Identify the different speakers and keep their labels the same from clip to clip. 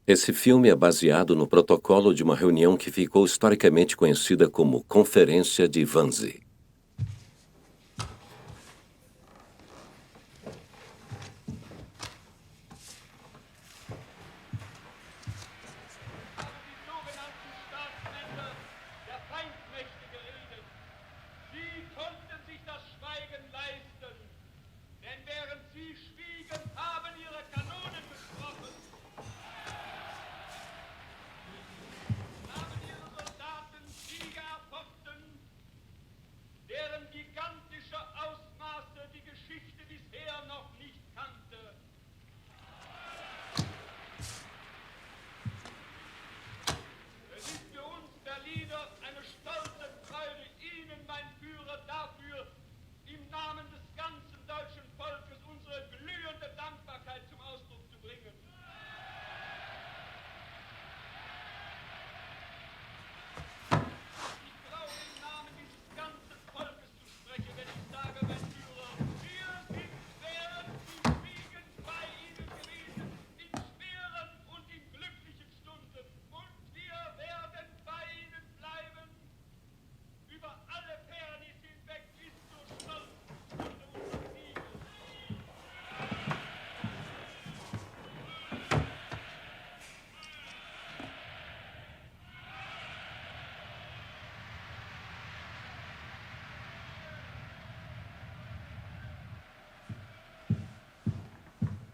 Speaker 1: Esse filme é baseado no protocolo de uma reunião que ficou historicamente conhecida como Conferência de Wannsee.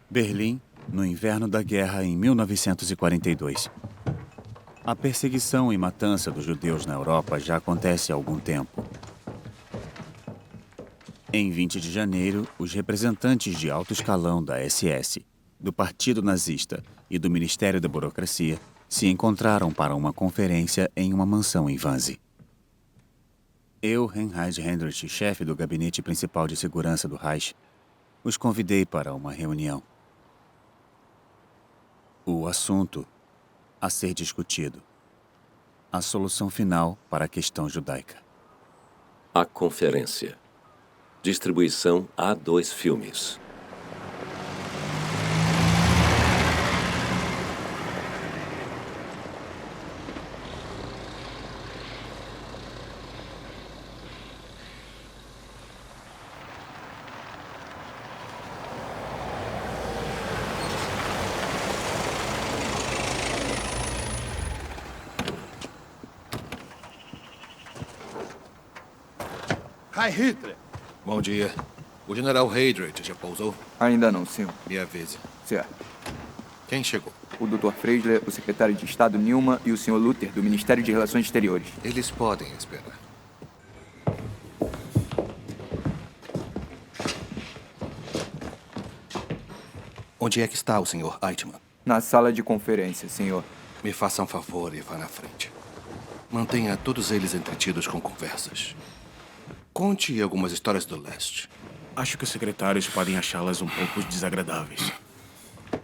Speaker 2: Berlim, no inverno da guerra em 1942. A perseguição e matança dos judeus na Europa já acontece há algum tempo. Em 20 de janeiro, os representantes de alto escalão da SS, do Partido Nazista e do Ministério da Burocracia se encontraram para uma conferência em uma mansão em Wannsee. Eu, Reinhard Hendrich, chefe do Gabinete Principal de Segurança do Reich, os convidei para uma reunião. O assunto a ser discutido: a solução final para a questão judaica.
Speaker 1: A Conferência. Distribuição A2 Filmes.
Speaker 3: Heil Hitler!
Speaker 4: Bom dia. O general Heydrich já pousou?
Speaker 3: Ainda não, senhor.
Speaker 4: Me avise.
Speaker 3: Certo.
Speaker 4: Quem chegou?
Speaker 3: O Dr. Freisler, o secretário de Estado Nilman e o Sr. Luther, do Ministério de Relações Exteriores.
Speaker 4: Eles podem esperar. Onde é que está o Sr. Eichmann?
Speaker 3: Na sala de conferência, senhor.
Speaker 4: Me faça um favor e vá na frente. Mantenha todos eles entretidos com conversas. Conte algumas histórias do leste.
Speaker 5: Acho que os secretários podem achá-las um pouco desagradáveis.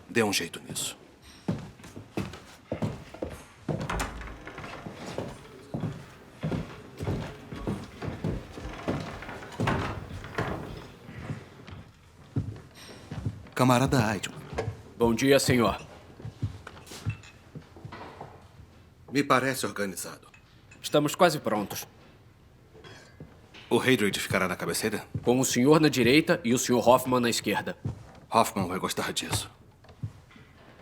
Speaker 4: Dê um jeito nisso. Camarada Eichmann.
Speaker 6: Bom dia, senhor.
Speaker 4: Me parece organizado.
Speaker 6: Estamos quase prontos.
Speaker 4: O Heydrich ficará na cabeceira?
Speaker 6: Com o senhor na direita e o senhor Hoffman na esquerda.
Speaker 4: Hoffman vai gostar disso.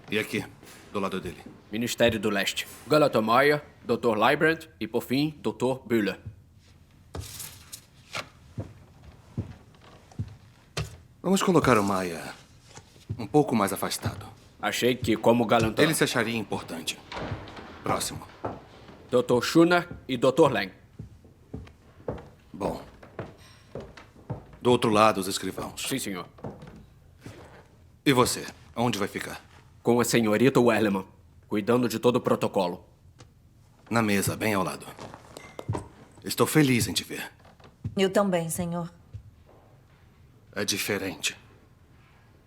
Speaker 4: E aqui, do lado dele?
Speaker 6: Ministério do Leste. Galata Maia, Dr. Leibrandt e, por fim, Dr. Bühler.
Speaker 4: Vamos colocar o Maia um pouco mais afastado.
Speaker 6: Achei que, como galantão...
Speaker 4: Ele se acharia importante. Próximo.
Speaker 6: Dr. Schuner e Dr. Lang.
Speaker 4: Bom. Do outro lado, os escrivãos.
Speaker 6: Sim, senhor.
Speaker 4: E você? Onde vai ficar?
Speaker 6: Com a senhorita Welleman, cuidando de todo o protocolo.
Speaker 4: Na mesa, bem ao lado. Estou feliz em te ver.
Speaker 7: Eu também, senhor.
Speaker 4: É diferente.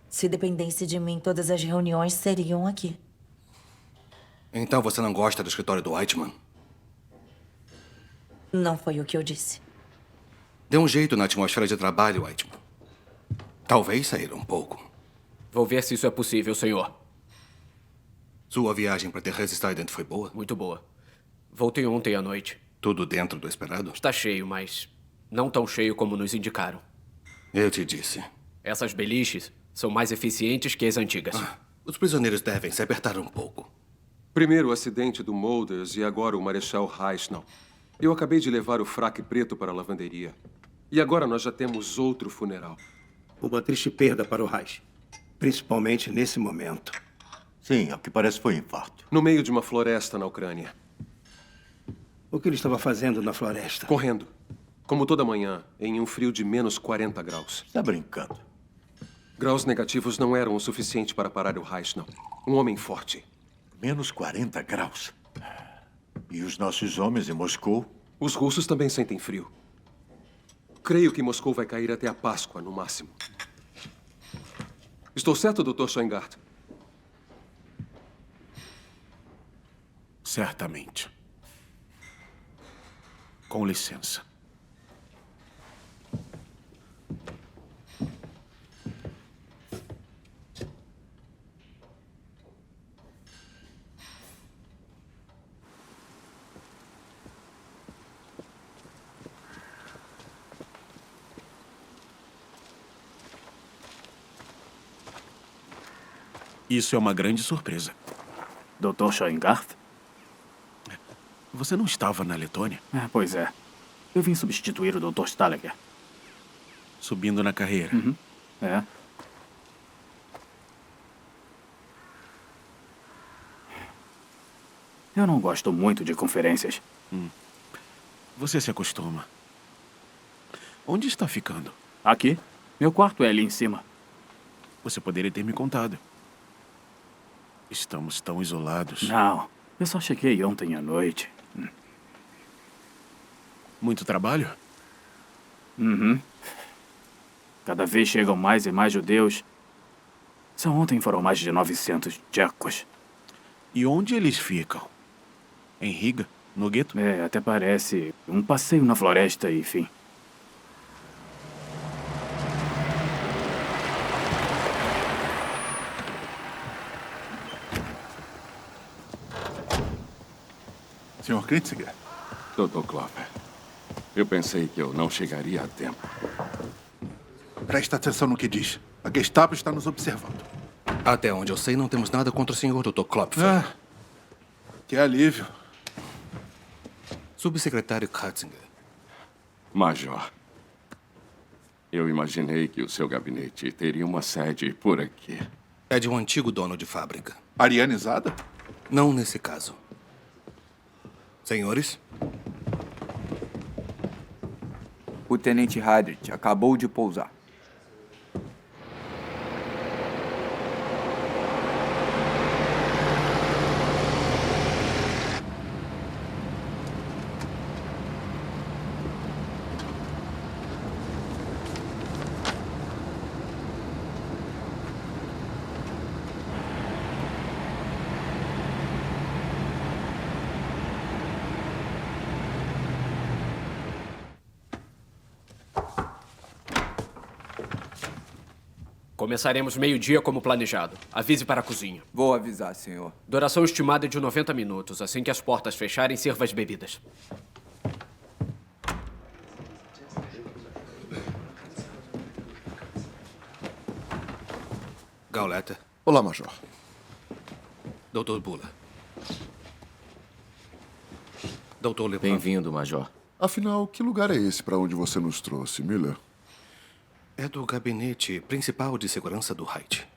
Speaker 7: Se dependesse de mim, todas as reuniões seriam aqui.
Speaker 4: Então você não gosta do escritório do Eichmann?
Speaker 7: Não foi o que eu disse.
Speaker 4: Dê um jeito na atmosfera de trabalho, Eichmann. Talvez sair um pouco.
Speaker 6: Vou ver se isso é possível, senhor.
Speaker 4: Sua viagem para Terrestre foi boa?
Speaker 6: Muito boa. Voltei ontem à noite.
Speaker 4: Tudo dentro do esperado?
Speaker 6: Está cheio, mas não tão cheio como nos indicaram.
Speaker 4: Eu te disse.
Speaker 6: Essas beliches são mais eficientes que as antigas.
Speaker 4: Os prisioneiros devem se apertar um pouco.
Speaker 8: Primeiro o acidente do Molders e agora o Marechal Reichnau. Eu acabei de levar o fraque preto para a lavanderia. E agora nós já temos outro funeral.
Speaker 9: Uma triste perda para o Reich. Principalmente nesse momento.
Speaker 10: Sim, ao que parece foi infarto.
Speaker 8: No meio de uma floresta na Ucrânia.
Speaker 9: O que ele estava fazendo na floresta?
Speaker 8: Correndo. Como toda manhã, em um frio de menos 40 graus.
Speaker 10: Está brincando.
Speaker 8: Graus negativos não eram o suficiente para parar o Reichnau. Um homem forte.
Speaker 10: Menos 40 graus. E os nossos homens em Moscou?
Speaker 8: Os russos também sentem frio. Creio que Moscou vai cair até a Páscoa, no máximo. Estou certo, Dr. Schoengart?
Speaker 5: Certamente. Com licença. Isso é uma grande surpresa.
Speaker 11: Dr. Schoengart?
Speaker 5: Você não estava na Letônia?
Speaker 11: Pois é. Eu vim substituir o Dr. Stalager.
Speaker 5: Subindo na carreira.
Speaker 11: É. Eu não gosto muito de conferências.
Speaker 5: Você se acostuma. Onde está ficando?
Speaker 11: Aqui. Meu quarto é ali em cima.
Speaker 5: Você poderia ter me contado. Estamos tão isolados.
Speaker 11: Não. Eu só cheguei ontem à noite.
Speaker 5: Muito trabalho?
Speaker 11: Cada vez chegam mais e mais judeus. Só ontem foram mais de 900 tchecos.
Speaker 5: E onde eles ficam? Em Riga? No gueto?
Speaker 11: Até parece um passeio na floresta e fim.
Speaker 12: Sr. Kritziger.
Speaker 13: Dr. Klopper, eu pensei que eu não chegaria a tempo.
Speaker 12: Presta atenção no que diz. A Gestapo está nos observando.
Speaker 4: Até onde eu sei, não temos nada contra o Sr. Dr. Klopfer.
Speaker 12: Que alívio.
Speaker 4: Subsecretário Kratzinger.
Speaker 13: Major, eu imaginei que o seu gabinete teria uma sede por aqui.
Speaker 4: É de um antigo dono de fábrica.
Speaker 12: Arianizada?
Speaker 4: Não nesse caso. Senhores?
Speaker 3: O Tenente Hadrit acabou de pousar.
Speaker 6: Começaremos meio-dia como planejado. Avise para a cozinha.
Speaker 3: Vou avisar, senhor.
Speaker 6: Duração estimada de 90 minutos. Assim que as portas fecharem, sirva as bebidas.
Speaker 4: Gauleiter.
Speaker 12: Olá, Major.
Speaker 4: Dr. Buller. Dr. Lebrun.
Speaker 14: Bem-vindo, Major.
Speaker 12: Afinal, que lugar é esse para onde você nos trouxe, Miller?
Speaker 4: É do Gabinete Principal de Segurança do Reich.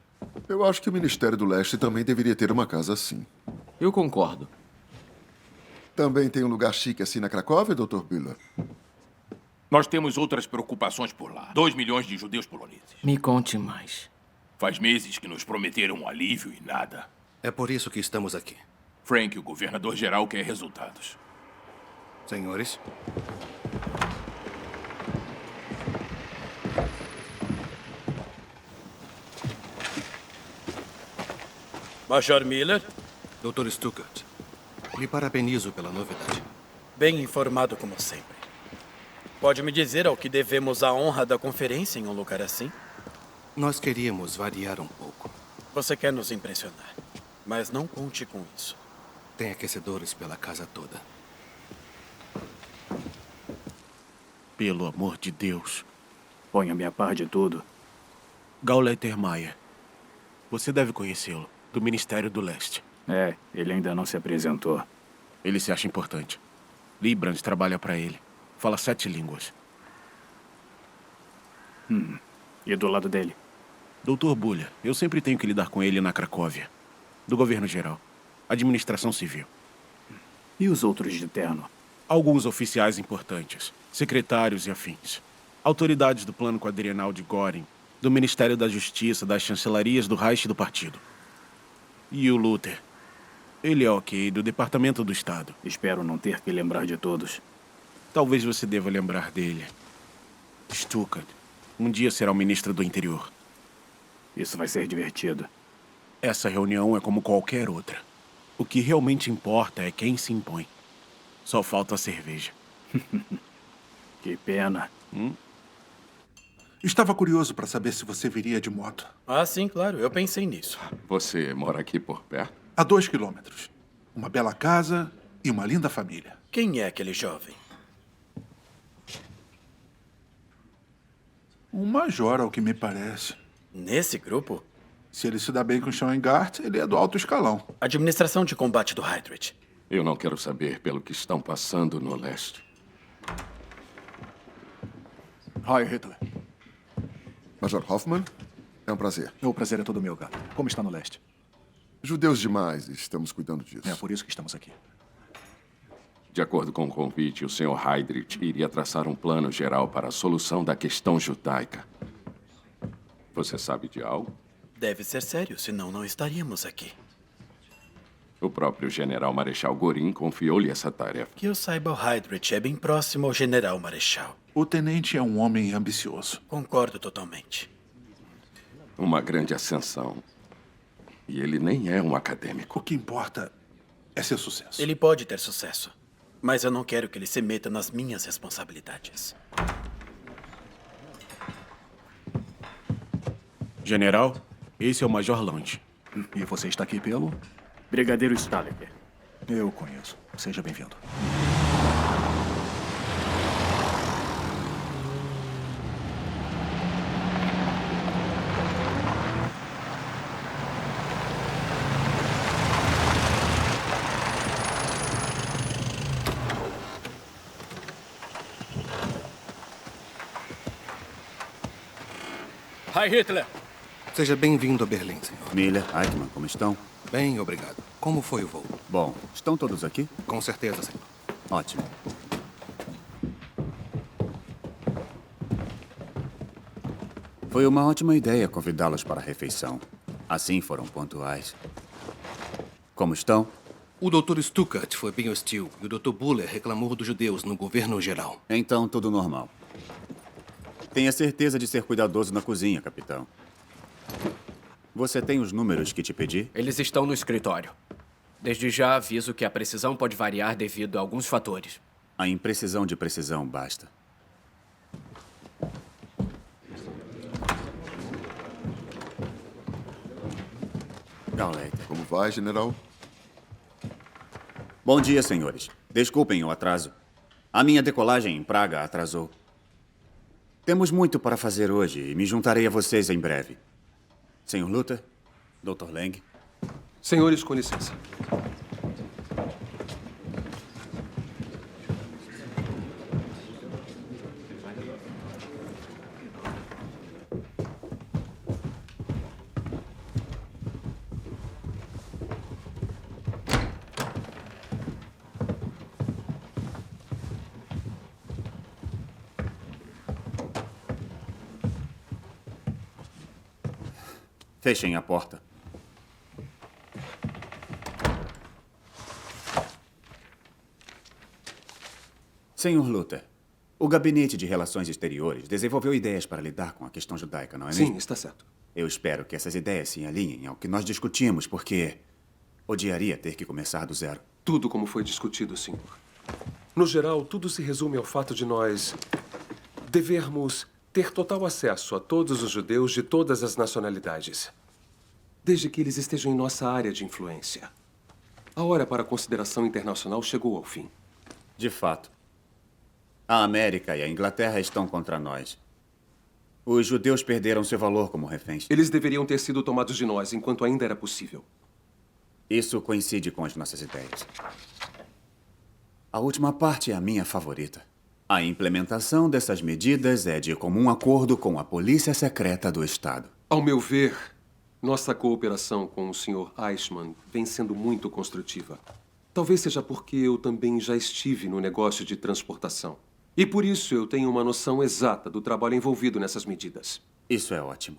Speaker 12: Eu acho que o Ministério do Leste também deveria ter uma casa assim.
Speaker 14: Eu concordo.
Speaker 12: Também tem um lugar chique assim na Cracóvia, Dr. Buller?
Speaker 15: Nós temos outras preocupações por lá. 2 milhões de judeus poloneses.
Speaker 14: Me conte mais.
Speaker 15: Faz meses que nos prometeram um alívio e nada.
Speaker 4: É por isso que estamos aqui.
Speaker 15: Frank, o governador-geral, quer resultados.
Speaker 4: Senhores?
Speaker 16: Major Miller?
Speaker 4: Dr. Stuckert, lhe parabenizo pela novidade.
Speaker 16: Bem informado como sempre. Pode me dizer ao que devemos a honra da conferência em um lugar assim?
Speaker 4: Nós queríamos variar um pouco.
Speaker 16: Você quer nos impressionar? Mas não conte com isso.
Speaker 4: Tem aquecedores pela casa toda.
Speaker 5: Pelo amor de Deus.
Speaker 11: Ponha-me a par de tudo.
Speaker 5: Gauleiter Maia. Você deve conhecê-lo, do Ministério do Leste.
Speaker 11: É, ele ainda não se apresentou.
Speaker 5: Ele se acha importante. Librand trabalha para ele. Fala 7 línguas.
Speaker 11: E do lado dele?
Speaker 5: Dr. Buller. Eu sempre tenho que lidar com ele na Cracóvia. Do governo geral. Administração civil.
Speaker 11: E os outros de terno?
Speaker 5: Alguns oficiais importantes. Secretários e afins. Autoridades do plano quadrienal de Göring. Do Ministério da Justiça, das chancelarias do Reich e do partido. E o Luther. Ele é ok, do Departamento do Estado.
Speaker 11: Espero não ter que lembrar de todos.
Speaker 5: Talvez você deva lembrar dele. Stuckert. Um dia será o ministro do Interior.
Speaker 11: Isso vai ser divertido.
Speaker 5: Essa reunião é como qualquer outra. O que realmente importa é quem se impõe. Só falta a cerveja.
Speaker 11: Que pena.
Speaker 12: Estava curioso para saber se você viria de moto.
Speaker 16: Ah, sim, claro. Eu pensei nisso.
Speaker 13: Você mora aqui por perto?
Speaker 12: A 2 quilômetros. Uma bela casa e uma linda família.
Speaker 16: Quem é aquele jovem?
Speaker 12: Um major, ao que me parece.
Speaker 16: Nesse grupo?
Speaker 12: Se ele se dá bem com Schoengart, ele é do alto escalão.
Speaker 16: Administração de combate do Heydrich.
Speaker 13: Eu não quero saber pelo que estão passando no leste.
Speaker 17: Hi, Hitler.
Speaker 18: Major Hoffman, é um prazer.
Speaker 17: O prazer é todo meu, gato. Como está no leste?
Speaker 18: Judeus demais, e estamos cuidando disso.
Speaker 17: É por isso que estamos aqui.
Speaker 13: De acordo com o convite, o Sr. Heydrich iria traçar um plano geral para a solução da questão judaica. Você sabe de algo?
Speaker 16: Deve ser sério, senão não estaríamos aqui.
Speaker 13: O próprio General Marechal Göring confiou-lhe essa tarefa.
Speaker 16: Que eu saiba, o Heydrich é bem próximo ao General Marechal.
Speaker 12: O tenente é um homem ambicioso.
Speaker 16: Concordo totalmente.
Speaker 13: Uma grande ascensão. E ele nem é um acadêmico.
Speaker 12: O que importa é seu sucesso.
Speaker 16: Ele pode ter sucesso, mas eu não quero que ele se meta nas minhas responsabilidades.
Speaker 5: General, esse é o Major Lange.
Speaker 17: E você está aqui pelo?
Speaker 11: Brigadeiro Staliger.
Speaker 17: Eu conheço. Seja bem-vindo.
Speaker 6: Hi, Hitler.
Speaker 4: Seja bem-vindo a Berlim, senhor.
Speaker 2: Miller, Eichmann, como estão?
Speaker 4: Bem, obrigado. Como foi o voo?
Speaker 2: Bom, estão todos aqui?
Speaker 4: Com certeza, senhor.
Speaker 2: Ótimo. Foi uma ótima ideia convidá-los para a refeição. Assim foram pontuais. Como estão?
Speaker 4: O Dr. Stuckert foi bem hostil e o Dr. Buller reclamou dos judeus no governo geral.
Speaker 2: Então, tudo normal. Tenha certeza de ser cuidadoso na cozinha, capitão. Você tem os números que te pedi?
Speaker 6: Eles estão no escritório. Desde já aviso que a precisão pode variar devido a alguns fatores.
Speaker 2: A imprecisão de precisão basta. Gauleiter.
Speaker 18: Como vai, general?
Speaker 2: Bom dia, senhores. Desculpem o atraso. A minha decolagem em Praga atrasou. Temos muito para fazer hoje e me juntarei a vocês em breve. Sr. Luther, Dr. Lang.
Speaker 8: Senhores, com licença.
Speaker 2: Fechem a porta. Senhor Luther, o Gabinete de Relações Exteriores desenvolveu ideias para lidar com a questão judaica, não é mesmo?
Speaker 8: Sim, está certo.
Speaker 2: Eu espero que essas ideias se alinhem ao que nós discutimos, porque odiaria ter que começar do zero.
Speaker 8: Tudo como foi discutido, senhor. No geral, tudo se resume ao fato de nós devermos ter total acesso a todos os judeus de todas as nacionalidades. desde que eles estejam em nossa área de influência. A hora para a consideração internacional chegou ao fim.
Speaker 2: De fato. A América e a Inglaterra estão contra nós. Os judeus perderam seu valor como reféns.
Speaker 8: Eles deveriam ter sido tomados de nós enquanto ainda era possível.
Speaker 2: Isso coincide com as nossas ideias. A última parte é a minha favorita. A implementação dessas medidas é de comum acordo com a Polícia Secreta do Estado.
Speaker 8: Ao meu ver, nossa cooperação com o Sr. Eichmann vem sendo muito construtiva. Talvez seja porque eu também já estive no negócio de transportação. E por isso eu tenho uma noção exata do trabalho envolvido nessas medidas.
Speaker 2: Isso é ótimo.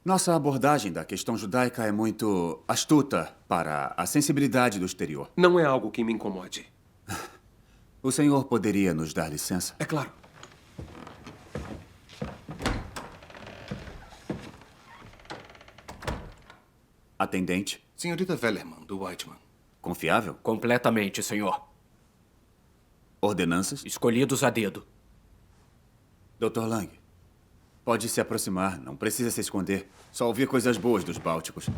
Speaker 2: Nossa abordagem da questão judaica é muito astuta para a sensibilidade do exterior.
Speaker 8: Não é algo que me incomode.
Speaker 2: O senhor poderia nos dar licença?
Speaker 8: É claro.
Speaker 2: Atendente.
Speaker 4: Senhorita Wellerman, do Whiteman.
Speaker 2: Confiável?
Speaker 6: Completamente, senhor.
Speaker 2: Ordenanças?
Speaker 6: Escolhidos a dedo.
Speaker 2: Dr. Lang, pode se aproximar, não precisa se esconder. Só ouvir coisas boas dos Bálticos.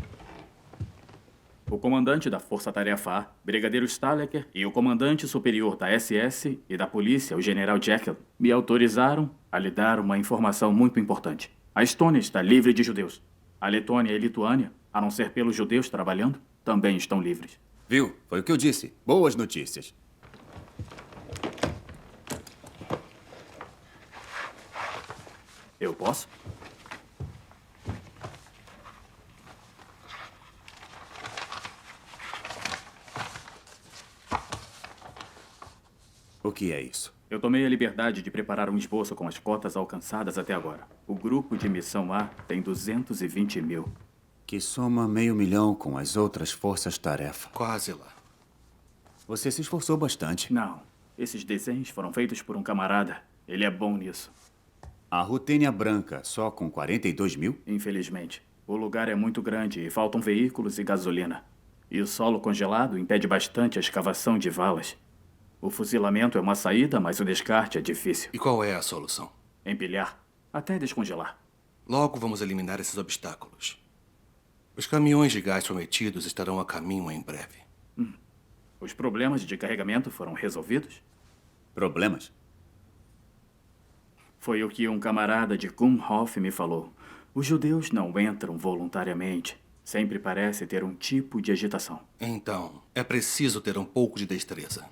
Speaker 11: O comandante da Força Tarefa A, Brigadeiro Stalecker, e o comandante superior da SS e da polícia, o General Jekyll, me autorizaram a lhe dar uma informação muito importante. A Estônia está livre de judeus. A Letônia e a Lituânia, a não ser pelos judeus trabalhando, também estão livres.
Speaker 2: Viu? Foi o que eu disse. Boas notícias.
Speaker 11: Eu posso?
Speaker 2: O que é isso?
Speaker 11: Eu tomei a liberdade de preparar um esboço com as cotas alcançadas até agora. O grupo de missão A tem 220 mil.
Speaker 2: Que soma 500 mil com as outras forças-tarefa.
Speaker 4: Quase lá.
Speaker 2: Você se esforçou bastante.
Speaker 11: Não. Esses desenhos foram feitos por um camarada. Ele é bom nisso.
Speaker 2: A Rutênia Branca, só com 42 mil?
Speaker 11: Infelizmente. O lugar é muito grande e faltam veículos e gasolina. E o solo congelado impede bastante a escavação de valas. O fuzilamento é uma saída, mas o descarte é difícil.
Speaker 4: E qual é a solução?
Speaker 11: Empilhar, até descongelar.
Speaker 4: Logo vamos eliminar esses obstáculos. Os caminhões de gás prometidos estarão a caminho em breve.
Speaker 11: Os problemas de carregamento foram resolvidos?
Speaker 2: Problemas?
Speaker 11: Foi o que um camarada de Kumhof me falou. Os judeus não entram voluntariamente. Sempre parece ter um tipo de agitação.
Speaker 4: Então, é preciso ter um pouco de destreza.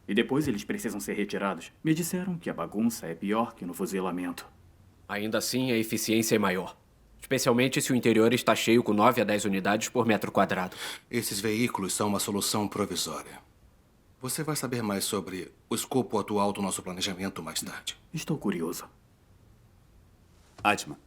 Speaker 11: E depois eles precisam ser retirados. Me disseram que a bagunça é pior que no fuzilamento.
Speaker 6: Ainda assim, a eficiência é maior. Especialmente se o interior está cheio com 9 a 10 unidades por metro quadrado.
Speaker 4: Esses veículos são uma solução provisória. Você vai saber mais sobre o escopo atual do nosso planejamento mais tarde.
Speaker 11: Estou curioso.
Speaker 2: Eichmann.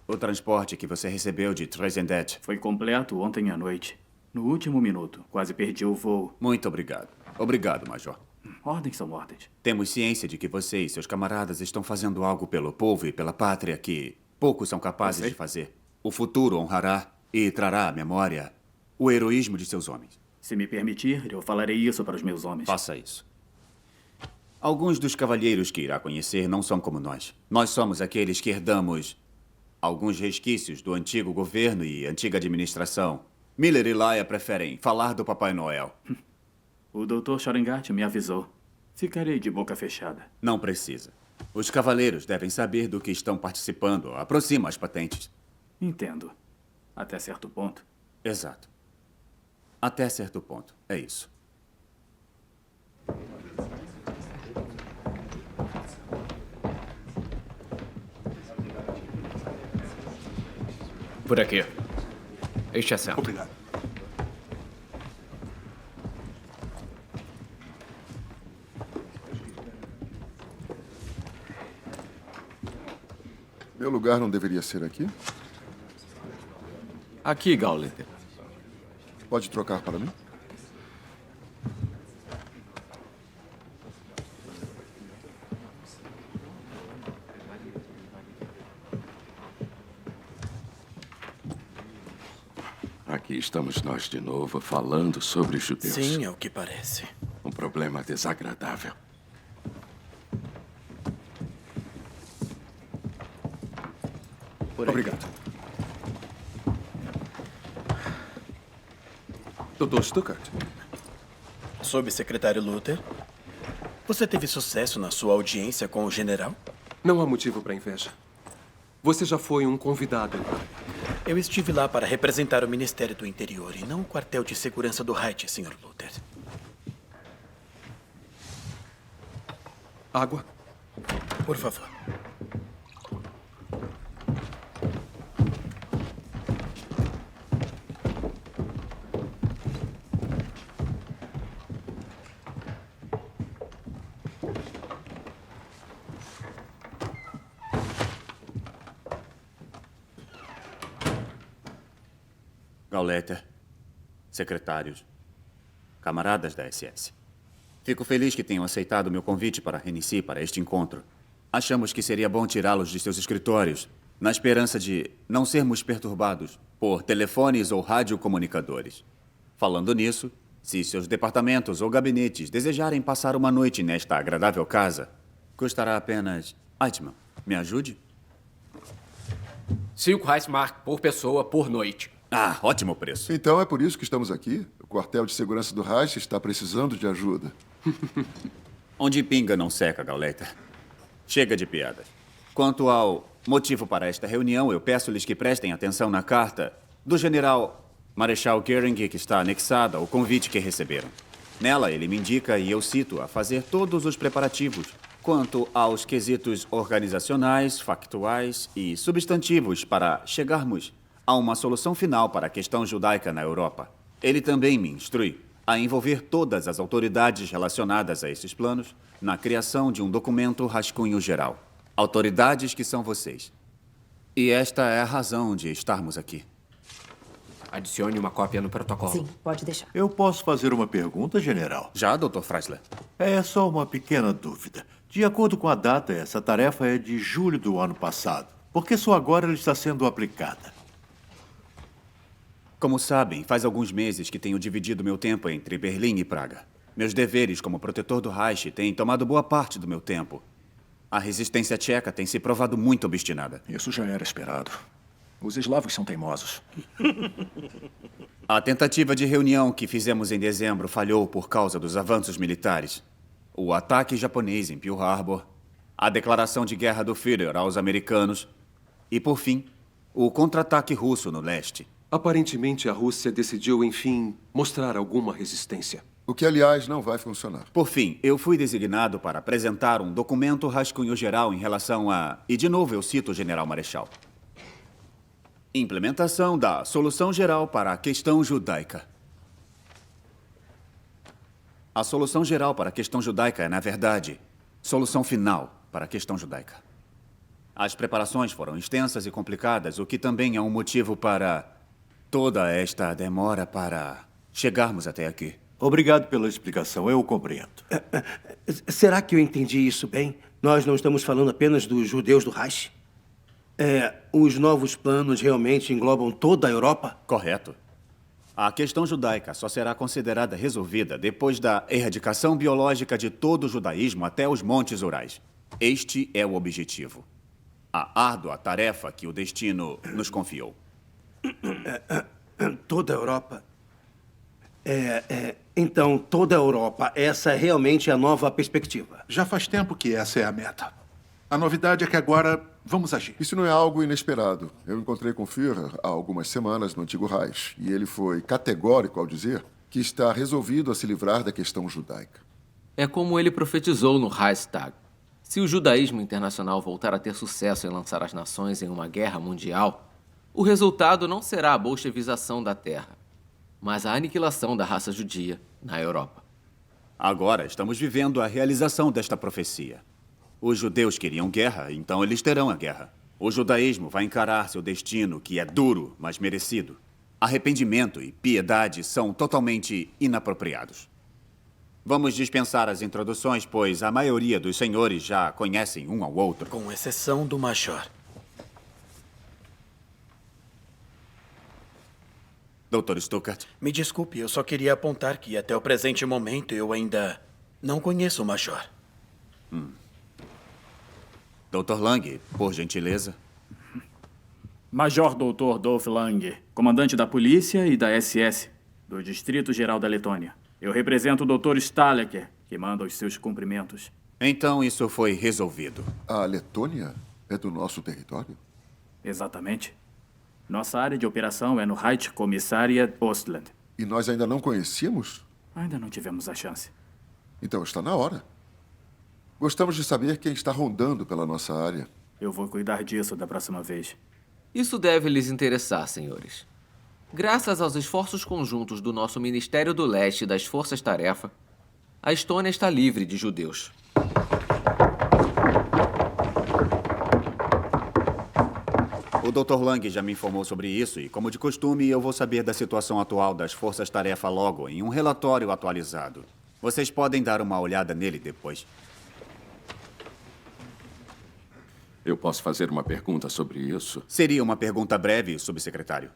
Speaker 2: O transporte que você recebeu de Tresendet
Speaker 11: foi completo ontem à noite. No último minuto, quase perdi o voo.
Speaker 2: Muito obrigado. Obrigado, Major.
Speaker 11: Ordens são ordens.
Speaker 2: Temos ciência de que você e seus camaradas estão fazendo algo pelo povo e pela pátria que poucos são capazes de fazer. O futuro honrará e trará à memória o heroísmo de seus homens.
Speaker 11: Se me permitir, eu falarei isso para os meus homens.
Speaker 2: Faça isso. Alguns dos cavalheiros que irá conhecer não são como nós. Nós somos aqueles que herdamos alguns resquícios do antigo governo e antiga administração. Miller e Laia preferem falar do Papai Noel.
Speaker 11: O Dr. Schoringart me avisou. Ficarei de boca fechada.
Speaker 2: Não precisa. Os cavaleiros devem saber do que estão participando. Aproxima as patentes.
Speaker 11: Entendo. Até certo ponto.
Speaker 2: Exato. Até certo ponto. É isso.
Speaker 6: Por aqui. Este assento.
Speaker 12: Obrigado.
Speaker 18: Meu lugar não deveria ser aqui?
Speaker 14: Aqui, Gauleiter.
Speaker 18: Pode trocar para mim?
Speaker 13: Aqui estamos nós de novo falando sobre os judeus.
Speaker 16: Sim, é o que parece.
Speaker 13: Um problema desagradável.
Speaker 16: por aí.
Speaker 9: Obrigado.
Speaker 18: Dr. Stuckert.
Speaker 16: Subsecretário Luther, você teve sucesso na sua audiência com o general?
Speaker 8: Não há motivo para inveja. Você já foi um convidado.
Speaker 16: Eu estive lá para representar o Ministério do Interior e não o quartel de segurança do Reich, Sr. Luther.
Speaker 8: Água?
Speaker 16: Por favor.
Speaker 2: Gauleiter, secretários, camaradas da SS. Fico feliz que tenham aceitado o meu convite para Renissi para este encontro. Achamos que seria bom tirá-los de seus escritórios, na esperança de não sermos perturbados por telefones ou radiocomunicadores. Falando nisso, se seus departamentos ou gabinetes desejarem passar uma noite nesta agradável casa, custará apenas... Eichmann, me ajude?
Speaker 6: 5 Reichsmark por pessoa por noite.
Speaker 2: Ah, ótimo preço.
Speaker 18: Então é por isso que estamos aqui? O quartel de segurança do Reich está precisando de ajuda.
Speaker 2: Onde pinga não seca, Gauleiter. Chega de piadas. Quanto ao motivo para esta reunião, eu peço-lhes que prestem atenção na carta do general Marechal Goering, que está anexada ao convite que receberam. Nela, ele me indica, e eu cito, a fazer todos os preparativos quanto aos quesitos organizacionais, factuais e substantivos para chegarmos a uma solução final para a questão judaica na Europa. Ele também me instrui a envolver todas as autoridades relacionadas a esses planos na criação de um documento rascunho geral. Autoridades que são vocês. E esta é a razão de estarmos aqui.
Speaker 6: Adicione uma cópia no protocolo.
Speaker 7: Sim, pode deixar.
Speaker 10: Eu posso fazer uma pergunta, general?
Speaker 2: Já, Dr. Freisler?
Speaker 10: É só uma pequena dúvida. De acordo com a data, essa tarefa é de julho do ano passado. Por que só agora ela está sendo aplicada?
Speaker 2: Como sabem, faz alguns meses que tenho dividido meu tempo entre Berlim e Praga. Meus deveres como protetor do Reich têm tomado boa parte do meu tempo. A resistência tcheca tem se provado muito obstinada.
Speaker 17: Isso já era esperado. Os eslavos são teimosos.
Speaker 2: A tentativa de reunião que fizemos em dezembro falhou por causa dos avanços militares. O ataque japonês em Pearl Harbor, a declaração de guerra do Führer aos americanos e, por fim, o contra-ataque russo no leste.
Speaker 8: Aparentemente, a Rússia decidiu, enfim, mostrar alguma resistência.
Speaker 18: O que, aliás, não vai funcionar.
Speaker 2: Por fim, eu fui designado para apresentar um documento rascunho geral em relação a... E, de novo, eu cito o general Marechal. Implementação da solução geral para a questão judaica. A solução geral para a questão judaica é, na verdade, solução final para a questão judaica. As preparações foram extensas e complicadas, o que também é um motivo para toda esta demora para chegarmos até aqui.
Speaker 10: Obrigado pela explicação, eu compreendo.
Speaker 9: Será que eu entendi isso bem? Nós não estamos falando apenas dos judeus do Reich? Os novos planos realmente englobam toda a Europa?
Speaker 2: Correto. A questão judaica só será considerada resolvida depois da erradicação biológica de todo o judaísmo até os Montes Urais. Este é o objetivo. A árdua tarefa que o destino nos confiou.
Speaker 9: Toda a Europa? Então, toda a Europa, essa é realmente a nova perspectiva.
Speaker 12: Já faz tempo que essa é a meta. A novidade é que agora vamos agir.
Speaker 18: Isso não é algo inesperado. Eu encontrei com Führer há algumas semanas no antigo Reich e ele foi categórico ao dizer que está resolvido a se livrar da questão judaica.
Speaker 14: É como ele profetizou no Reichstag. Se o judaísmo internacional voltar a ter sucesso em lançar as nações em uma guerra mundial, o resultado não será a bolchevização da Terra, mas a aniquilação da raça judia na Europa.
Speaker 2: Agora estamos vivendo a realização desta profecia. Os judeus queriam guerra, então eles terão a guerra. O judaísmo vai encarar seu destino, que é duro, mas merecido. Arrependimento e piedade são totalmente inapropriados. Vamos dispensar as introduções, pois a maioria dos senhores já conhecem um ao outro.
Speaker 16: Com exceção do Major.
Speaker 2: Dr. Stuckert.
Speaker 16: Me desculpe, eu só queria apontar que até o presente momento eu ainda não conheço o Major.
Speaker 2: Dr. Lang, por gentileza.
Speaker 11: Major Dr. Dolph Lang, comandante da polícia e da SS, do Distrito Geral da Letônia. Eu represento o Dr. Staleker, que manda os seus cumprimentos.
Speaker 2: Então isso foi resolvido.
Speaker 18: A Letônia é do nosso território?
Speaker 11: Exatamente. Nossa área de operação é no Reichskommissariat Ostland.
Speaker 18: E nós ainda não conhecíamos?
Speaker 11: Ainda não tivemos a chance.
Speaker 18: Então está na hora. Gostamos de saber quem está rondando pela nossa área.
Speaker 11: Eu vou cuidar disso da próxima vez.
Speaker 14: Isso deve lhes interessar, senhores. Graças aos esforços conjuntos do nosso Ministério do Leste e das Forças-Tarefa, a Estônia está livre de judeus.
Speaker 2: O Dr. Lang já me informou sobre isso e, como de costume, eu vou saber da situação atual das forças-tarefa logo em um relatório atualizado. Vocês podem dar uma olhada nele depois.
Speaker 13: Eu posso fazer uma pergunta sobre isso?
Speaker 2: Seria uma pergunta breve, subsecretário.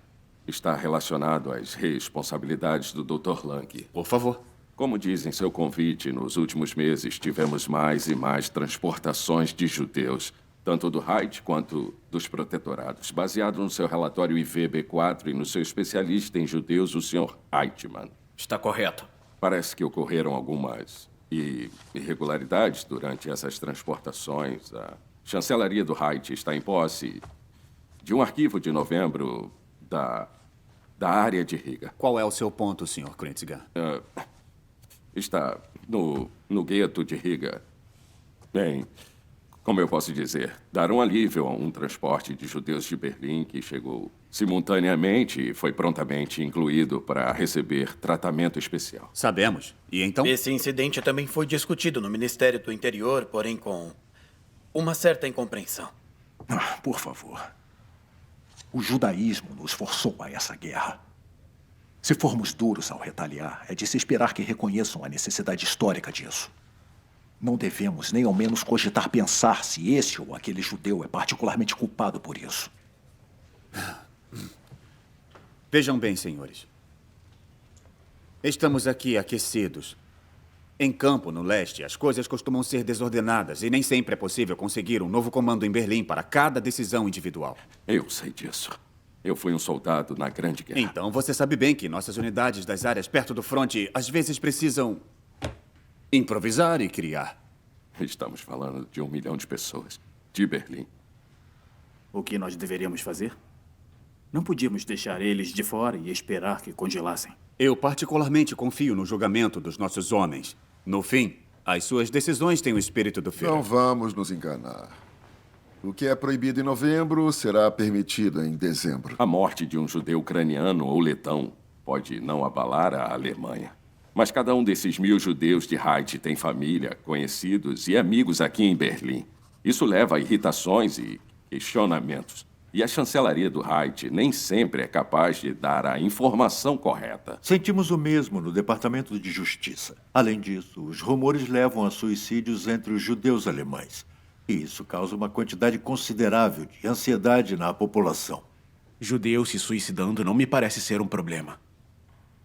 Speaker 13: Está relacionado às responsabilidades do Dr. Lang.
Speaker 2: Por favor.
Speaker 13: Como diz em seu convite, nos últimos meses tivemos mais e mais transportações de judeus, tanto do Reich quanto dos protetorados, baseado no seu relatório IVB4 e no seu especialista em judeus, o Sr. Eichmann.
Speaker 6: Está correto.
Speaker 13: Parece que ocorreram algumas irregularidades durante essas transportações. A chancelaria do Reich está em posse de um arquivo de novembro da área de Riga.
Speaker 2: Qual é o seu ponto, Sr. Kreutzger?
Speaker 13: Está no gueto de Riga. Bem, como eu posso dizer, dar um alívio a um transporte de judeus de Berlim que chegou simultaneamente e foi prontamente incluído para receber tratamento especial.
Speaker 2: Sabemos. E então?
Speaker 16: Esse incidente também foi discutido no Ministério do Interior, porém com uma certa incompreensão.
Speaker 17: Por favor. O judaísmo nos forçou a essa guerra. Se formos duros ao retaliar, é de se esperar que reconheçam a necessidade histórica disso. Não devemos nem ao menos cogitar pensar se esse ou aquele judeu é particularmente culpado por isso.
Speaker 2: Vejam bem, senhores. Estamos aqui aquecidos. Em campo, no leste, as coisas costumam ser desordenadas e nem sempre é possível conseguir um novo comando em Berlim para cada decisão individual.
Speaker 13: Eu sei disso. Eu fui um soldado na Grande Guerra.
Speaker 2: Então você sabe bem que nossas unidades das áreas perto do fronte às vezes precisam improvisar e criar.
Speaker 13: Estamos falando de 1 milhão de pessoas, de Berlim.
Speaker 11: O que nós deveríamos fazer? Não podíamos deixar eles de fora e esperar que congelassem.
Speaker 2: Eu particularmente confio no julgamento dos nossos homens. No fim, as suas decisões têm o espírito do Führer.
Speaker 18: Não vamos nos enganar. O que é proibido em novembro será permitido em dezembro.
Speaker 13: A morte de um judeu ucraniano ou letão pode não abalar a Alemanha. Mas cada um desses 1000 judeus de Reich tem família, conhecidos e amigos aqui em Berlim. Isso leva a irritações e questionamentos. E a chancelaria do Reich nem sempre é capaz de dar a informação correta.
Speaker 10: Sentimos o mesmo no Departamento de Justiça. Além disso, os rumores levam a suicídios entre os judeus alemães. E isso causa uma quantidade considerável de ansiedade na população.
Speaker 5: Judeus se suicidando não me parece ser um problema.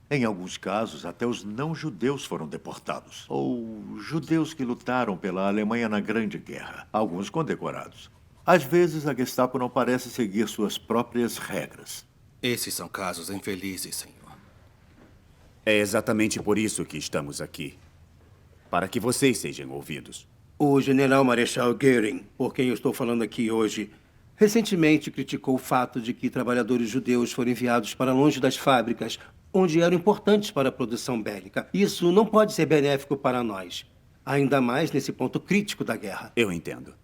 Speaker 10: Em alguns casos, até os não-judeus foram deportados. Ou judeus que lutaram pela Alemanha na Grande Guerra. Alguns condecorados. Às vezes, a Gestapo não parece seguir suas próprias regras.
Speaker 4: Esses são casos infelizes, senhor.
Speaker 2: É exatamente por isso que estamos aqui. Para que vocês sejam ouvidos.
Speaker 9: O general Marechal Göring, por quem eu estou falando aqui hoje, recentemente criticou o fato de que trabalhadores judeus foram enviados para longe das fábricas, onde eram importantes para a produção bélica. Isso não pode ser benéfico para nós, ainda mais nesse ponto crítico da guerra.
Speaker 2: Eu entendo.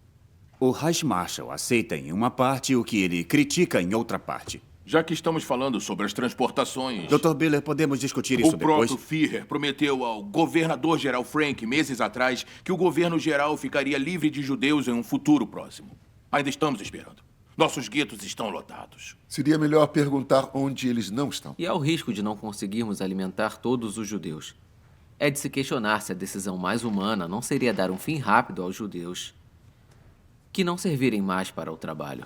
Speaker 2: O Reichsmarschall aceita em uma parte o que ele critica em outra parte.
Speaker 15: Já que estamos falando sobre as transportações...
Speaker 2: Dr. Biller, podemos discutir isso depois?
Speaker 15: O próprio Führer prometeu ao governador-geral Frank, meses atrás, que o governo-geral ficaria livre de judeus em um futuro próximo. Ainda estamos esperando. Nossos guetos estão lotados.
Speaker 18: Seria melhor perguntar onde eles não estão.
Speaker 14: E há o risco de não conseguirmos alimentar todos os judeus. É de se questionar se a decisão mais humana não seria dar um fim rápido aos judeus que não servirem mais para o trabalho.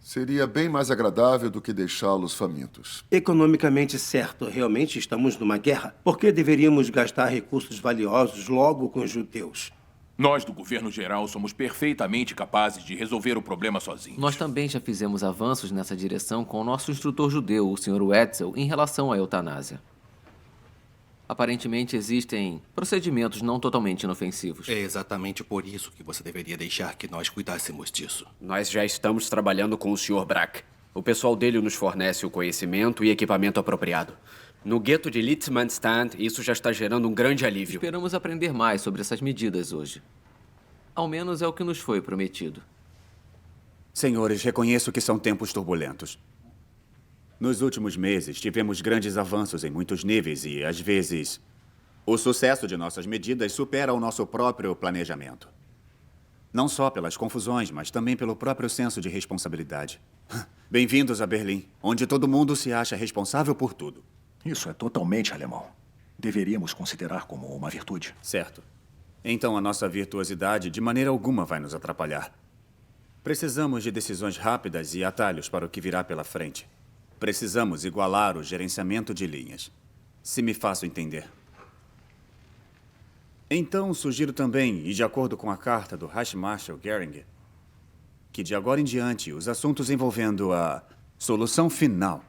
Speaker 18: Seria bem mais agradável do que deixá-los famintos.
Speaker 9: Economicamente certo, realmente estamos numa guerra. Por que deveríamos gastar recursos valiosos logo com os judeus?
Speaker 15: Nós, do governo geral, somos perfeitamente capazes de resolver o problema sozinhos.
Speaker 14: Nós também já fizemos avanços nessa direção com o nosso instrutor judeu, o Sr. Wetzel, em relação à eutanásia. Aparentemente existem procedimentos não totalmente inofensivos.
Speaker 4: É exatamente por isso que você deveria deixar que nós cuidássemos disso.
Speaker 6: Nós já estamos trabalhando com o Sr. Brack. O pessoal dele nos fornece o conhecimento e equipamento apropriado. No gueto de Litzmannstand, isso já está gerando um grande alívio.
Speaker 14: Esperamos aprender mais sobre essas medidas hoje. Ao menos é o que nos foi prometido.
Speaker 2: Senhores, reconheço que são tempos turbulentos. Nos últimos meses, tivemos grandes avanços em muitos níveis e, às vezes, o sucesso de nossas medidas supera o nosso próprio planejamento. Não só pelas confusões, mas também pelo próprio senso de responsabilidade. Bem-vindos a Berlim, onde todo mundo se acha responsável por tudo.
Speaker 17: Isso é totalmente alemão. Deveríamos considerar como uma virtude.
Speaker 2: Certo. Então a nossa virtuosidade de maneira alguma vai nos atrapalhar. Precisamos de decisões rápidas e atalhos para o que virá pela frente. Precisamos igualar o gerenciamento de linhas. Se me faço entender. Então, sugiro também, e de acordo com a carta do Reichsmarschall Göring, que de agora em diante os assuntos envolvendo a solução final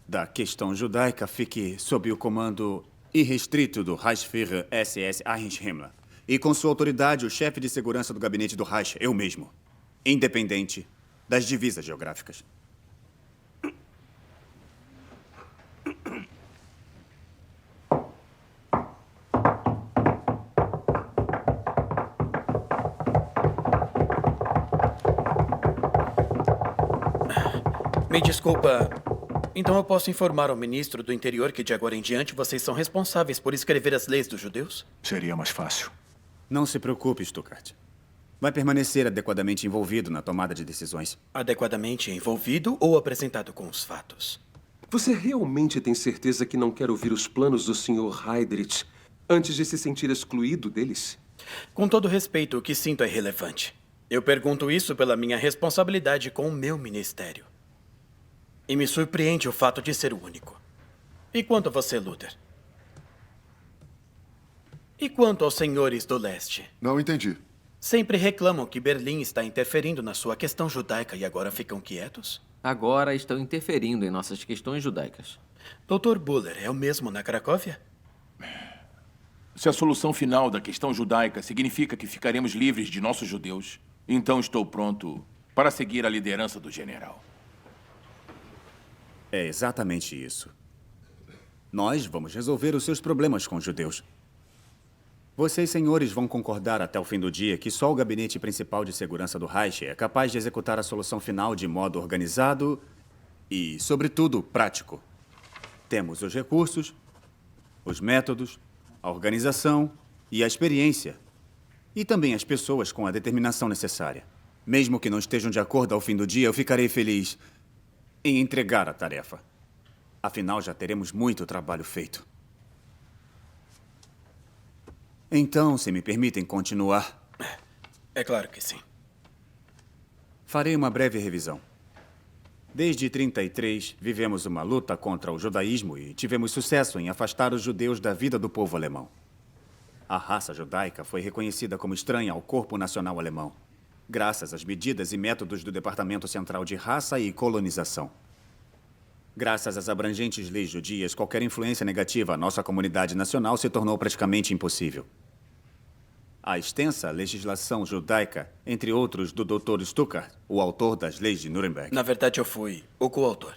Speaker 2: da questão judaica fique sob o comando irrestrito do Reichsführer SS Heinrich Himmler e com sua autoridade o chefe de segurança do gabinete do Reich, eu mesmo, independente das divisas geográficas.
Speaker 16: Me desculpa. Então eu posso informar ao ministro do Interior que de agora em diante vocês são responsáveis por escrever as leis dos judeus?
Speaker 17: Seria mais fácil.
Speaker 2: Não se preocupe, Stuckart. Vai permanecer adequadamente envolvido na tomada de decisões.
Speaker 16: Adequadamente envolvido ou apresentado com os fatos?
Speaker 8: Você realmente tem certeza que não quer ouvir os planos do Sr. Heydrich antes de se sentir excluído deles?
Speaker 16: Com todo respeito, o que sinto é relevante. Eu pergunto isso pela minha responsabilidade com o meu ministério. E me surpreende o fato de ser o único. E quanto a você, Luther? E quanto aos senhores do leste?
Speaker 18: Não entendi.
Speaker 16: Sempre reclamam que Berlim está interferindo na sua questão judaica e agora ficam quietos?
Speaker 14: Agora estão interferindo em nossas questões judaicas.
Speaker 16: Dr. Buller, é o mesmo na Cracóvia?
Speaker 15: Se a solução final da questão judaica significa que ficaremos livres de nossos judeus, então estou pronto para seguir a liderança do general.
Speaker 2: É exatamente isso. Nós vamos resolver os seus problemas com os judeus. Vocês, senhores, vão concordar até o fim do dia que só o gabinete principal de segurança do Reich é capaz de executar a solução final de modo organizado e, sobretudo, prático. Temos os recursos, os métodos, a organização e a experiência. E também as pessoas com a determinação necessária. Mesmo que não estejam de acordo ao fim do dia, eu ficarei feliz em entregar a tarefa. Afinal, já teremos muito trabalho feito. Então, se me permitem continuar...
Speaker 16: É claro que sim.
Speaker 2: Farei uma breve revisão. Desde 1933, vivemos uma luta contra o judaísmo e tivemos sucesso em afastar os judeus da vida do povo alemão. A raça judaica foi reconhecida como estranha ao corpo nacional alemão, graças às medidas e métodos do Departamento Central de Raça e Colonização. Graças às abrangentes leis judias, qualquer influência negativa à nossa comunidade nacional se tornou praticamente impossível. A extensa legislação judaica, entre outros do Dr. Stuckart, o autor das leis de Nuremberg.
Speaker 16: Na verdade, eu fui o coautor.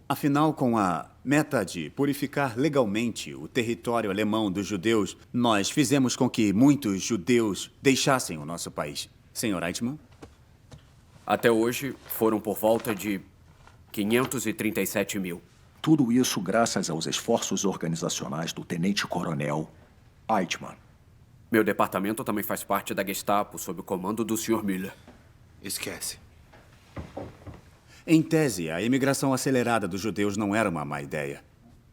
Speaker 2: Afinal, com a meta de purificar legalmente o território alemão dos judeus, nós fizemos com que muitos judeus deixassem o nosso país. Sr. Eichmann?
Speaker 6: Até hoje, foram por volta de 537 mil.
Speaker 17: Tudo isso graças aos esforços organizacionais do tenente-coronel Eichmann.
Speaker 6: Meu departamento também faz parte da Gestapo, sob o comando do Sr. Müller.
Speaker 4: Esquece.
Speaker 2: Em tese, a imigração acelerada dos judeus não era uma má ideia.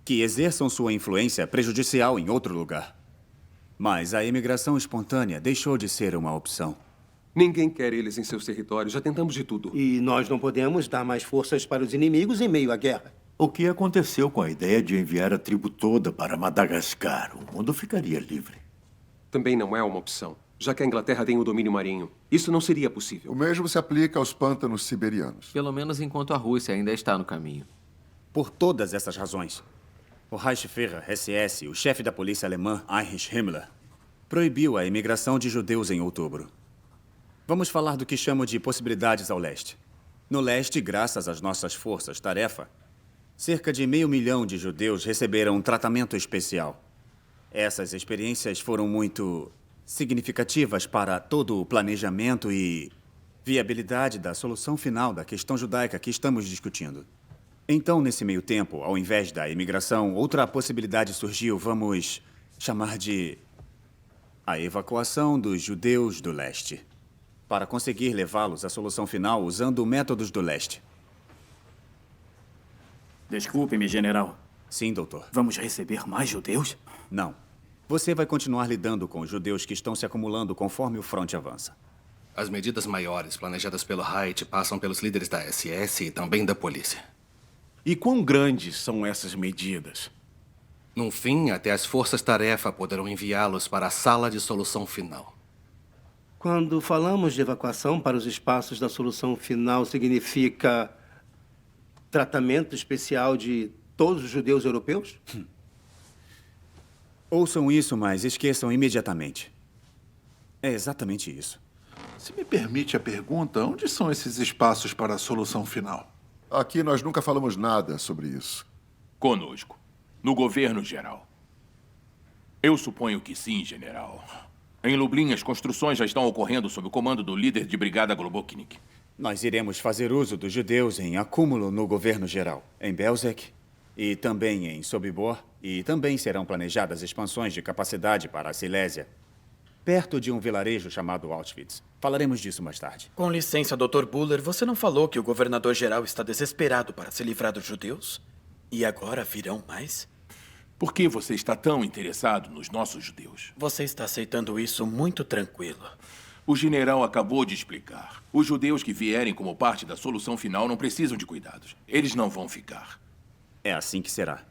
Speaker 2: Que exerçam sua influência prejudicial em outro lugar. Mas a imigração espontânea deixou de ser uma opção.
Speaker 8: Ninguém quer eles em seus territórios. Já tentamos de tudo.
Speaker 9: E nós não podemos dar mais forças para os inimigos em meio à guerra.
Speaker 10: O que aconteceu com a ideia de enviar a tribo toda para Madagascar? O mundo ficaria livre.
Speaker 8: Também não é uma opção. já que a Inglaterra tem o domínio marinho. Isso não seria possível.
Speaker 18: O mesmo se aplica aos pântanos siberianos.
Speaker 14: Pelo menos enquanto a Rússia ainda está no caminho.
Speaker 2: Por todas essas razões, o Reichsführer SS, o chefe da polícia alemã, Heinrich Himmler, proibiu a imigração de judeus em outubro. Vamos falar do que chamo de possibilidades ao leste. No leste, graças às nossas forças-tarefa, cerca de 500 mil de judeus receberam um tratamento especial. Essas experiências foram muito significativas para todo o planejamento e viabilidade da solução final da questão judaica que estamos discutindo. Então, nesse meio tempo, ao invés da imigração, outra possibilidade surgiu, vamos chamar de a evacuação dos judeus do leste, para conseguir levá-los à solução final usando métodos do leste.
Speaker 11: Desculpe-me, general.
Speaker 2: Sim, doutor.
Speaker 11: Vamos receber mais judeus?
Speaker 2: Não. Você vai continuar lidando com os judeus que estão se acumulando conforme o fronte avança.
Speaker 4: As medidas maiores planejadas pelo Reich passam pelos líderes da SS e também da polícia.
Speaker 5: E quão grandes são essas medidas?
Speaker 4: No fim, até as forças-tarefa poderão enviá-los para a sala de solução final.
Speaker 9: Quando falamos de evacuação para os espaços da solução final, significa tratamento especial de todos os judeus europeus?
Speaker 2: Ouçam isso, mas esqueçam imediatamente. É exatamente isso.
Speaker 12: Se me permite a pergunta, onde são esses espaços para a solução final?
Speaker 18: Aqui nós nunca falamos nada sobre isso.
Speaker 15: Conosco, no governo geral. Eu suponho que sim, general. Em Lublin, as construções já estão ocorrendo sob o comando do líder de brigada Globoknik.
Speaker 2: Nós iremos fazer uso dos judeus em acúmulo no governo geral, em Belzec e também em Sobibor, e também serão planejadas expansões de capacidade para a Silésia, perto de um vilarejo chamado Auschwitz. Falaremos disso mais tarde.
Speaker 16: Com licença, Dr. Buller, você não falou que o governador-geral está desesperado para se livrar dos judeus? E agora virão mais?
Speaker 15: Por que você está tão interessado nos nossos judeus?
Speaker 16: Você está aceitando isso muito tranquilo.
Speaker 15: O general acabou de explicar. Os judeus que vierem como parte da solução final não precisam de cuidados. Eles não vão ficar.
Speaker 2: É assim que será.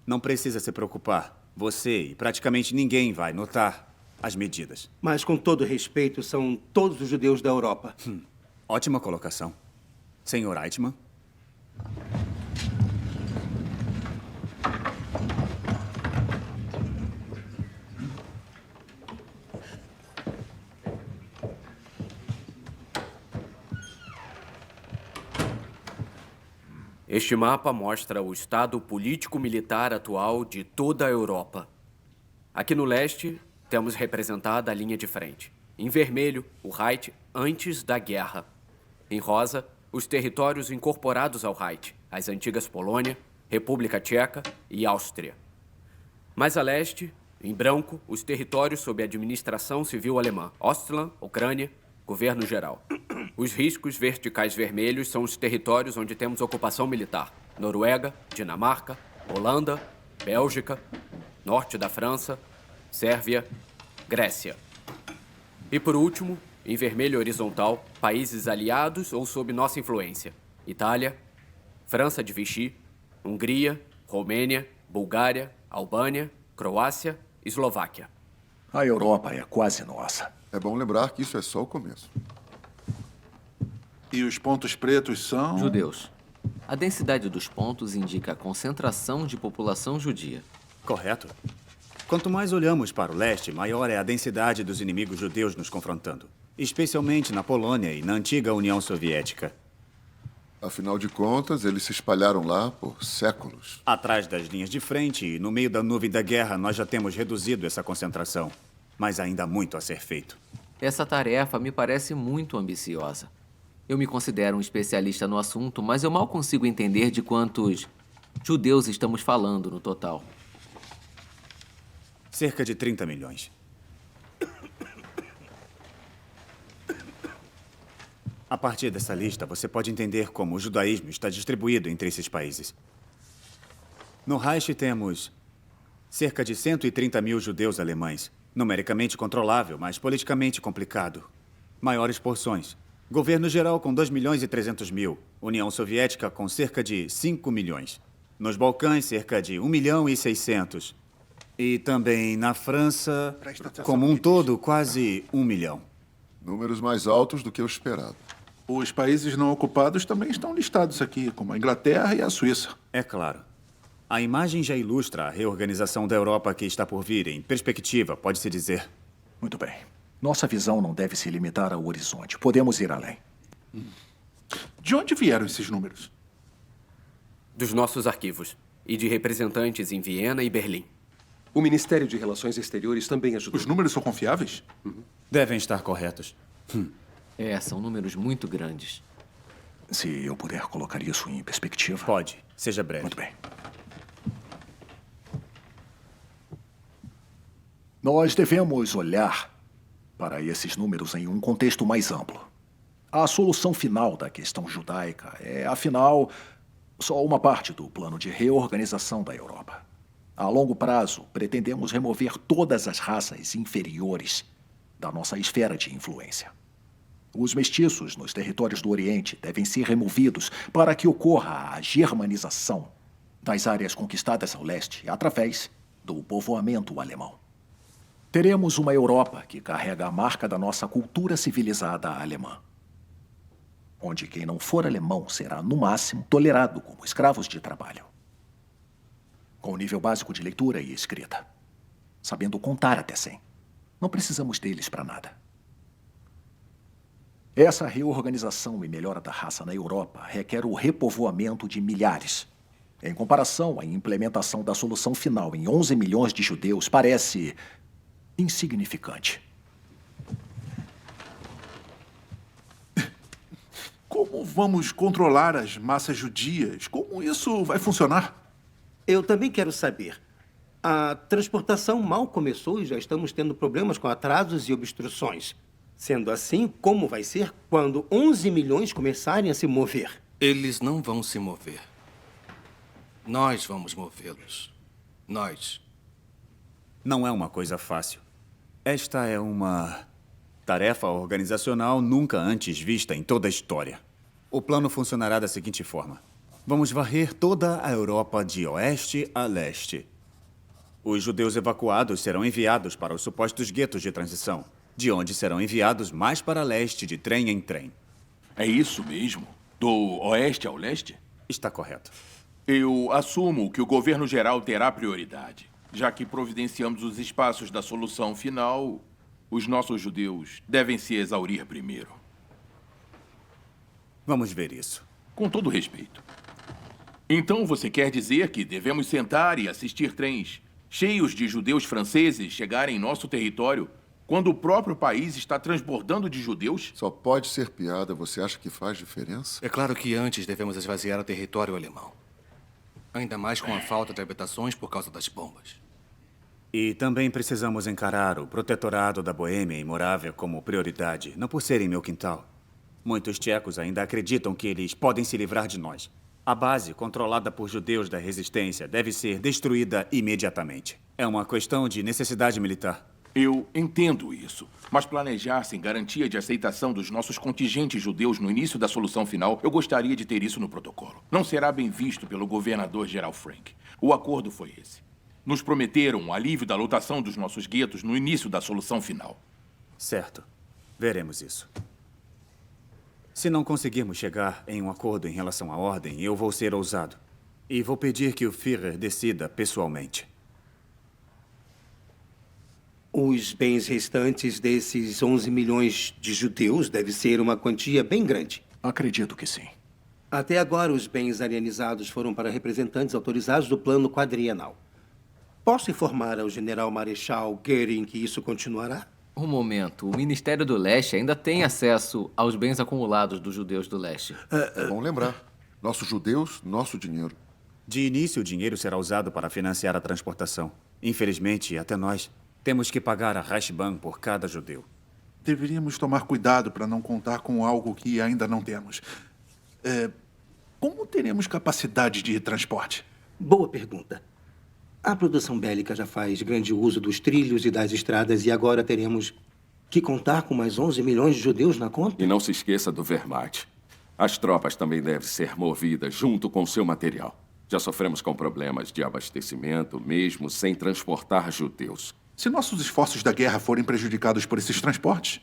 Speaker 2: Não precisa se preocupar. Você e praticamente ninguém vai notar as medidas.
Speaker 9: Mas, com todo respeito, são todos os judeus da Europa.
Speaker 2: Ótima colocação. Senhor Eichmann?
Speaker 6: Este mapa mostra o estado político-militar atual de toda a Europa. Aqui no leste, temos representada a linha de frente. Em vermelho, o Reich antes da guerra. Em rosa, os territórios incorporados ao Reich, as antigas Polônia, República Tcheca e Áustria. Mais a leste, em branco, os territórios sob administração civil alemã, Ostland, Ucrânia, governo geral. Os riscos verticais vermelhos são os territórios onde temos ocupação militar. Noruega, Dinamarca, Holanda, Bélgica, norte da França, Sérvia, Grécia. E por último, em vermelho horizontal, países aliados ou sob nossa influência. Itália, França de Vichy, Hungria, Romênia, Bulgária, Albânia, Croácia, Eslováquia.
Speaker 17: A Europa é quase nossa.
Speaker 18: É bom lembrar que isso é só o começo.
Speaker 12: E os pontos pretos são...
Speaker 14: Judeus. A densidade dos pontos indica a concentração de população judia.
Speaker 2: Correto. Quanto mais olhamos para o leste, maior é a densidade dos inimigos judeus nos confrontando. Especialmente na Polônia e na antiga União Soviética.
Speaker 18: Afinal de contas, eles se espalharam lá por séculos.
Speaker 2: Atrás das linhas de frente e no meio da nuvem da guerra, nós já temos reduzido essa concentração. Mas ainda há muito a ser feito.
Speaker 14: Essa tarefa me parece muito ambiciosa. Eu me considero um especialista no assunto, mas eu mal consigo entender de quantos judeus estamos falando no total.
Speaker 2: Cerca de 30 milhões. A partir dessa lista, você pode entender como o judaísmo está distribuído entre esses países. No Reich temos cerca de 130 mil judeus alemães. Numericamente controlável, mas politicamente complicado. Maiores porções. Governo geral com 2 milhões e 300 mil. União Soviética com cerca de 5 milhões. Nos Balcãs, cerca de 1 milhão e 600. E também na França, como um todo, quase 1 milhão.
Speaker 18: Números mais altos do que o esperado.
Speaker 12: Os países não ocupados também estão listados aqui, como a Inglaterra e a Suíça.
Speaker 2: É claro. A imagem já ilustra a reorganização da Europa que está por vir, em perspectiva, pode-se dizer.
Speaker 17: Muito bem. Nossa visão não deve se limitar ao horizonte. Podemos ir além.
Speaker 12: De onde vieram esses números?
Speaker 6: Dos nossos arquivos e de representantes em Viena e Berlim.
Speaker 8: O Ministério de Relações Exteriores também ajudou.
Speaker 12: Os números são confiáveis?
Speaker 2: Devem estar corretos.
Speaker 14: São números muito grandes.
Speaker 17: Se eu puder colocar isso em perspectiva.
Speaker 2: Pode. Seja breve.
Speaker 17: Muito bem. Nós devemos olhar para esses números em um contexto mais amplo. A solução final da questão judaica é, afinal, só uma parte do plano de reorganização da Europa. A longo prazo, pretendemos remover todas as raças inferiores da nossa esfera de influência. Os mestiços nos territórios do Oriente devem ser removidos para que ocorra a germanização das áreas conquistadas ao leste através do povoamento alemão. Teremos uma Europa que carrega a marca da nossa cultura civilizada alemã, onde quem não for alemão será, no máximo, tolerado como escravos de trabalho, com nível básico de leitura e escrita, sabendo contar até 100. Não precisamos deles para nada. Essa reorganização e melhora da raça na Europa requer o repovoamento de milhares. Em comparação, a implementação da solução final em 11 milhões de judeus parece insignificante.
Speaker 12: Como vamos controlar as massas judias? Como isso vai funcionar?
Speaker 9: Eu também quero saber. A transportação mal começou e já estamos tendo problemas com atrasos e obstruções. Sendo assim, como vai ser quando 11 milhões começarem a se mover?
Speaker 4: Eles não vão se mover. Nós vamos movê-los. Nós.
Speaker 2: Não é uma coisa fácil. Esta é uma tarefa organizacional nunca antes vista em toda a história. O plano funcionará da seguinte forma. Vamos varrer toda a Europa de oeste a leste. Os judeus evacuados serão enviados para os supostos guetos de transição, de onde serão enviados mais para leste de trem em trem.
Speaker 15: É isso mesmo? Do oeste ao leste?
Speaker 2: Está correto.
Speaker 15: Eu assumo que o governo geral terá prioridade. Já que providenciamos os espaços da solução final, os nossos judeus devem se exaurir primeiro.
Speaker 2: Vamos ver isso.
Speaker 15: Com todo respeito. Então você quer dizer que devemos sentar e assistir trens cheios de judeus franceses chegarem em nosso território quando o próprio país está transbordando de judeus?
Speaker 18: Só pode ser piada. Você acha que faz diferença?
Speaker 4: É claro que antes devemos esvaziar o território alemão. Ainda mais com a falta de habitações por causa das bombas.
Speaker 2: E também precisamos encarar o protetorado da Boêmia e Morávia como prioridade, não por serem meu quintal. Muitos tchecos ainda acreditam que eles podem se livrar de nós. A base, controlada por judeus da resistência, deve ser destruída imediatamente. É uma questão de necessidade militar.
Speaker 15: Eu entendo isso, mas planejar sem garantia de aceitação dos nossos contingentes judeus no início da solução final, eu gostaria de ter isso no protocolo. Não será bem visto pelo governador-geral Frank. O acordo foi esse. Nos prometeram o alívio da lotação dos nossos guetos no início da solução final.
Speaker 2: Certo. Veremos isso. Se não conseguirmos chegar em um acordo em relação à ordem, eu vou ser ousado. E vou pedir que o Führer decida pessoalmente.
Speaker 9: Os bens restantes desses 11 milhões de judeus deve ser uma quantia bem grande.
Speaker 17: Acredito que sim.
Speaker 9: Até agora, os bens alienizados foram para representantes autorizados do plano quadrienal. Posso informar ao general Marechal Göring que isso continuará?
Speaker 14: Um momento. O Ministério do Leste ainda tem acesso aos bens acumulados dos judeus do leste.
Speaker 18: É bom lembrar. Nossos judeus, nosso dinheiro.
Speaker 2: De início, o dinheiro será usado para financiar a transportação. Infelizmente, até nós temos que pagar a Reichsbahn por cada judeu.
Speaker 12: Deveríamos tomar cuidado para não contar com algo que ainda não temos. Como teremos capacidade de transporte?
Speaker 9: Boa pergunta. A produção bélica já faz grande uso dos trilhos e das estradas e agora teremos que contar com mais 11 milhões de judeus na conta?
Speaker 13: E não se esqueça do Wehrmacht. As tropas também devem ser movidas junto com seu material. Já sofremos com problemas de abastecimento, mesmo sem transportar judeus.
Speaker 12: Se nossos esforços da guerra forem prejudicados por esses transportes,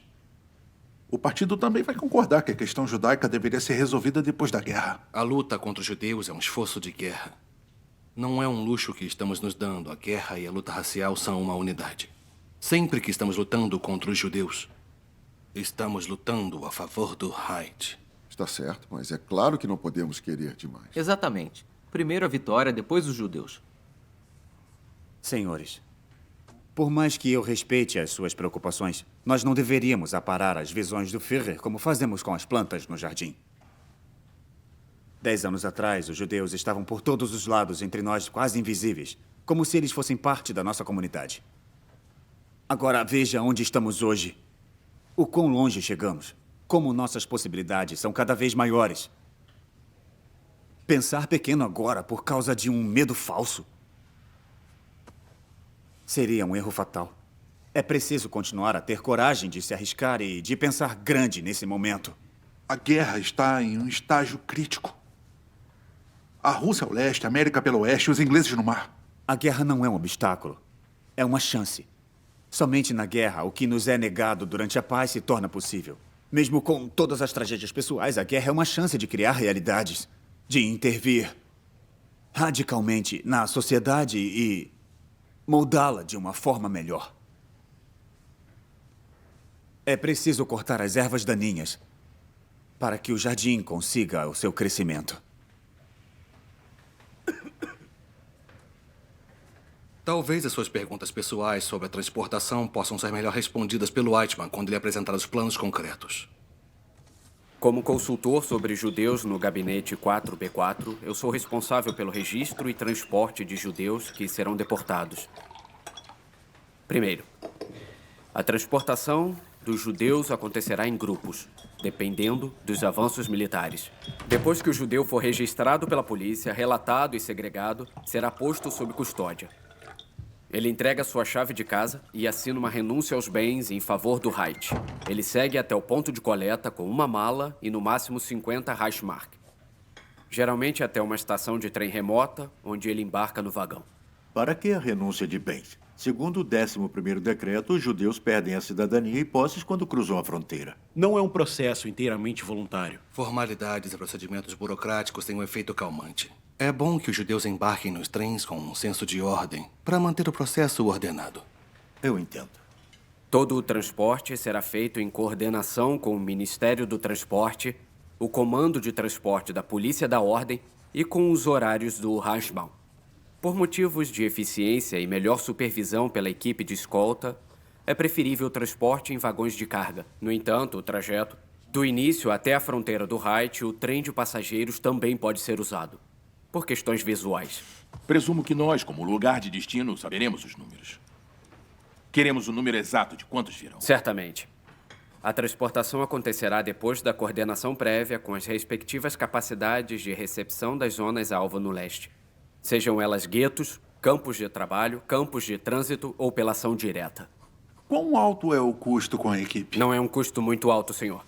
Speaker 12: o partido também vai concordar que a questão judaica deveria ser resolvida depois da guerra.
Speaker 4: A luta contra os judeus é um esforço de guerra. Não é um luxo que estamos nos dando. A guerra e a luta racial são uma unidade. Sempre que estamos lutando contra os judeus, estamos lutando a favor do Reich.
Speaker 18: Está certo, mas é claro que não podemos querer demais.
Speaker 14: Exatamente. Primeiro a vitória, depois os judeus.
Speaker 2: Senhores, por mais que eu respeite as suas preocupações, nós não deveríamos aparar as visões do Führer como fazemos com as plantas no jardim. 10 anos atrás, os judeus estavam por todos os lados entre nós, quase invisíveis, como se eles fossem parte da nossa comunidade. Agora, veja onde estamos hoje. O quão longe chegamos. Como nossas possibilidades são cada vez maiores. Pensar pequeno agora por causa de um medo falso seria um erro fatal. É preciso continuar a ter coragem de se arriscar e de pensar grande nesse momento.
Speaker 12: A guerra está em um estágio crítico. A Rússia ao leste, a América pelo oeste e os ingleses no mar.
Speaker 2: A guerra não é um obstáculo. É uma chance. Somente na guerra, o que nos é negado durante a paz se torna possível. Mesmo com todas as tragédias pessoais, a guerra é uma chance de criar realidades, de intervir radicalmente na sociedade e moldá-la de uma forma melhor. É preciso cortar as ervas daninhas para que o jardim consiga o seu crescimento.
Speaker 4: Talvez as suas perguntas pessoais sobre a transportação possam ser melhor respondidas pelo Eichmann quando ele apresentar os planos concretos.
Speaker 6: Como consultor sobre judeus no gabinete 4B4, eu sou responsável pelo registro e transporte de judeus que serão deportados. Primeiro, a transportação dos judeus acontecerá em grupos, dependendo dos avanços militares. Depois que o judeu for registrado pela polícia, relatado e segregado, será posto sob custódia. Ele entrega sua chave de casa e assina uma renúncia aos bens em favor do Reich. Ele segue até o ponto de coleta com uma mala e no máximo 50 Reichsmark. Geralmente até uma estação de trem remota, onde ele embarca no vagão.
Speaker 10: Para que a renúncia de bens? Segundo o 11º decreto, os judeus perdem a cidadania e posses quando cruzam a fronteira.
Speaker 5: Não é um processo inteiramente voluntário.
Speaker 4: Formalidades e procedimentos burocráticos têm um efeito calmante. É bom que os judeus embarquem nos trens com um senso de ordem para manter o processo ordenado.
Speaker 10: Eu entendo.
Speaker 6: Todo o transporte será feito em coordenação com o Ministério do Transporte, o Comando de Transporte da Polícia da Ordem e com os horários do Reichsbahn. Por motivos de eficiência e melhor supervisão pela equipe de escolta, é preferível o transporte em vagões de carga. No entanto, o trajeto do início até a fronteira do Reich, o trem de passageiros também pode ser usado. Por questões visuais.
Speaker 15: Presumo que nós, como lugar de destino, saberemos os números. Queremos o número exato de quantos virão.
Speaker 6: Certamente. A transportação acontecerá depois da coordenação prévia com as respectivas capacidades de recepção das zonas alvo no leste. Sejam elas guetos, campos de trabalho, campos de trânsito ou pela ação direta.
Speaker 12: Quão alto é o custo com a equipe?
Speaker 6: Não é um custo muito alto, senhor.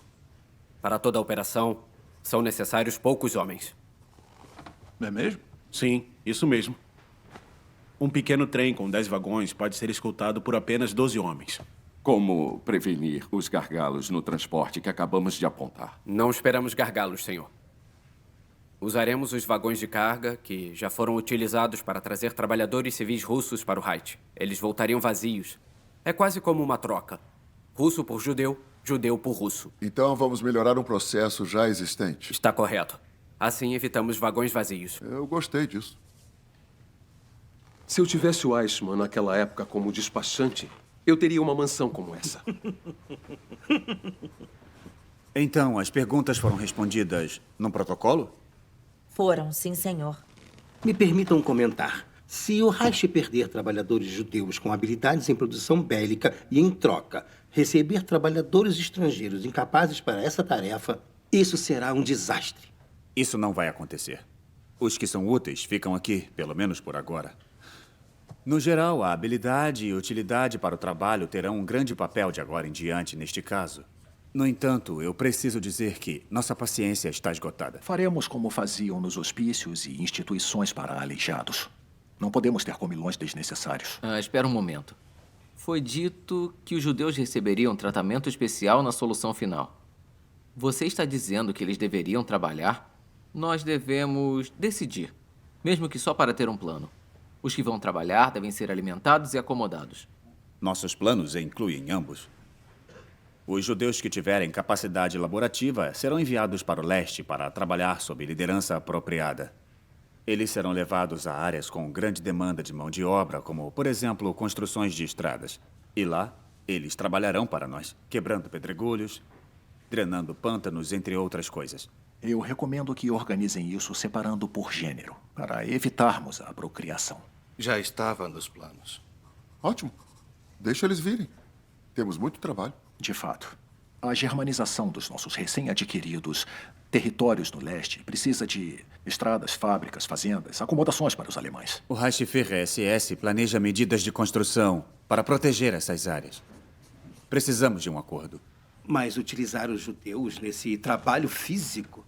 Speaker 6: Para toda a operação, são necessários poucos homens.
Speaker 12: Não é mesmo?
Speaker 5: Sim, isso mesmo. Um pequeno trem com 10 vagões pode ser escoltado por apenas 12 homens.
Speaker 13: Como prevenir os gargalos no transporte que acabamos de apontar?
Speaker 6: Não esperamos gargalos, senhor. Usaremos os vagões de carga que já foram utilizados para trazer trabalhadores civis russos para o Reich. Eles voltariam vazios. É quase como uma troca. Russo por judeu, judeu por russo.
Speaker 18: Então vamos melhorar um processo já existente.
Speaker 6: Está correto. Assim evitamos vagões vazios.
Speaker 18: Eu gostei disso.
Speaker 8: Se eu tivesse o Eichmann naquela época como despachante, eu teria uma mansão como essa.
Speaker 2: Então, as perguntas foram respondidas no protocolo?
Speaker 7: Foram, sim, senhor.
Speaker 9: Me permitam comentar. Se o Reich perder trabalhadores judeus com habilidades em produção bélica e, em troca, receber trabalhadores estrangeiros incapazes para essa tarefa, isso será um desastre.
Speaker 2: Isso não vai acontecer. Os que são úteis ficam aqui, pelo menos por agora. No geral, a habilidade e utilidade para o trabalho terão um grande papel de agora em diante neste caso. No entanto, eu preciso dizer que nossa paciência está esgotada.
Speaker 17: Faremos como faziam nos hospícios e instituições para aleijados. Não podemos ter comilões desnecessários.
Speaker 14: Espera um momento. Foi dito que os judeus receberiam tratamento especial na solução final. Você está dizendo que eles deveriam trabalhar? Nós devemos decidir, mesmo que só para ter um plano. Os que vão trabalhar devem ser alimentados e acomodados.
Speaker 2: Nossos planos incluem ambos. Os judeus que tiverem capacidade laborativa serão enviados para o leste para trabalhar sob liderança apropriada. Eles serão levados a áreas com grande demanda de mão de obra, como, por exemplo, construções de estradas. E lá, eles trabalharão para nós, quebrando pedregulhos, drenando pântanos, entre outras coisas.
Speaker 17: Eu recomendo que organizem isso separando por gênero, para evitarmos a procriação.
Speaker 4: Já estava nos planos.
Speaker 18: Ótimo. Deixa eles virem. Temos muito trabalho.
Speaker 17: De fato. A germanização dos nossos recém-adquiridos territórios no leste precisa de estradas, fábricas, fazendas, acomodações para os alemães.
Speaker 2: O Reichsführer SS planeja medidas de construção para proteger essas áreas. Precisamos de um acordo.
Speaker 9: Mas utilizar os judeus nesse trabalho físico...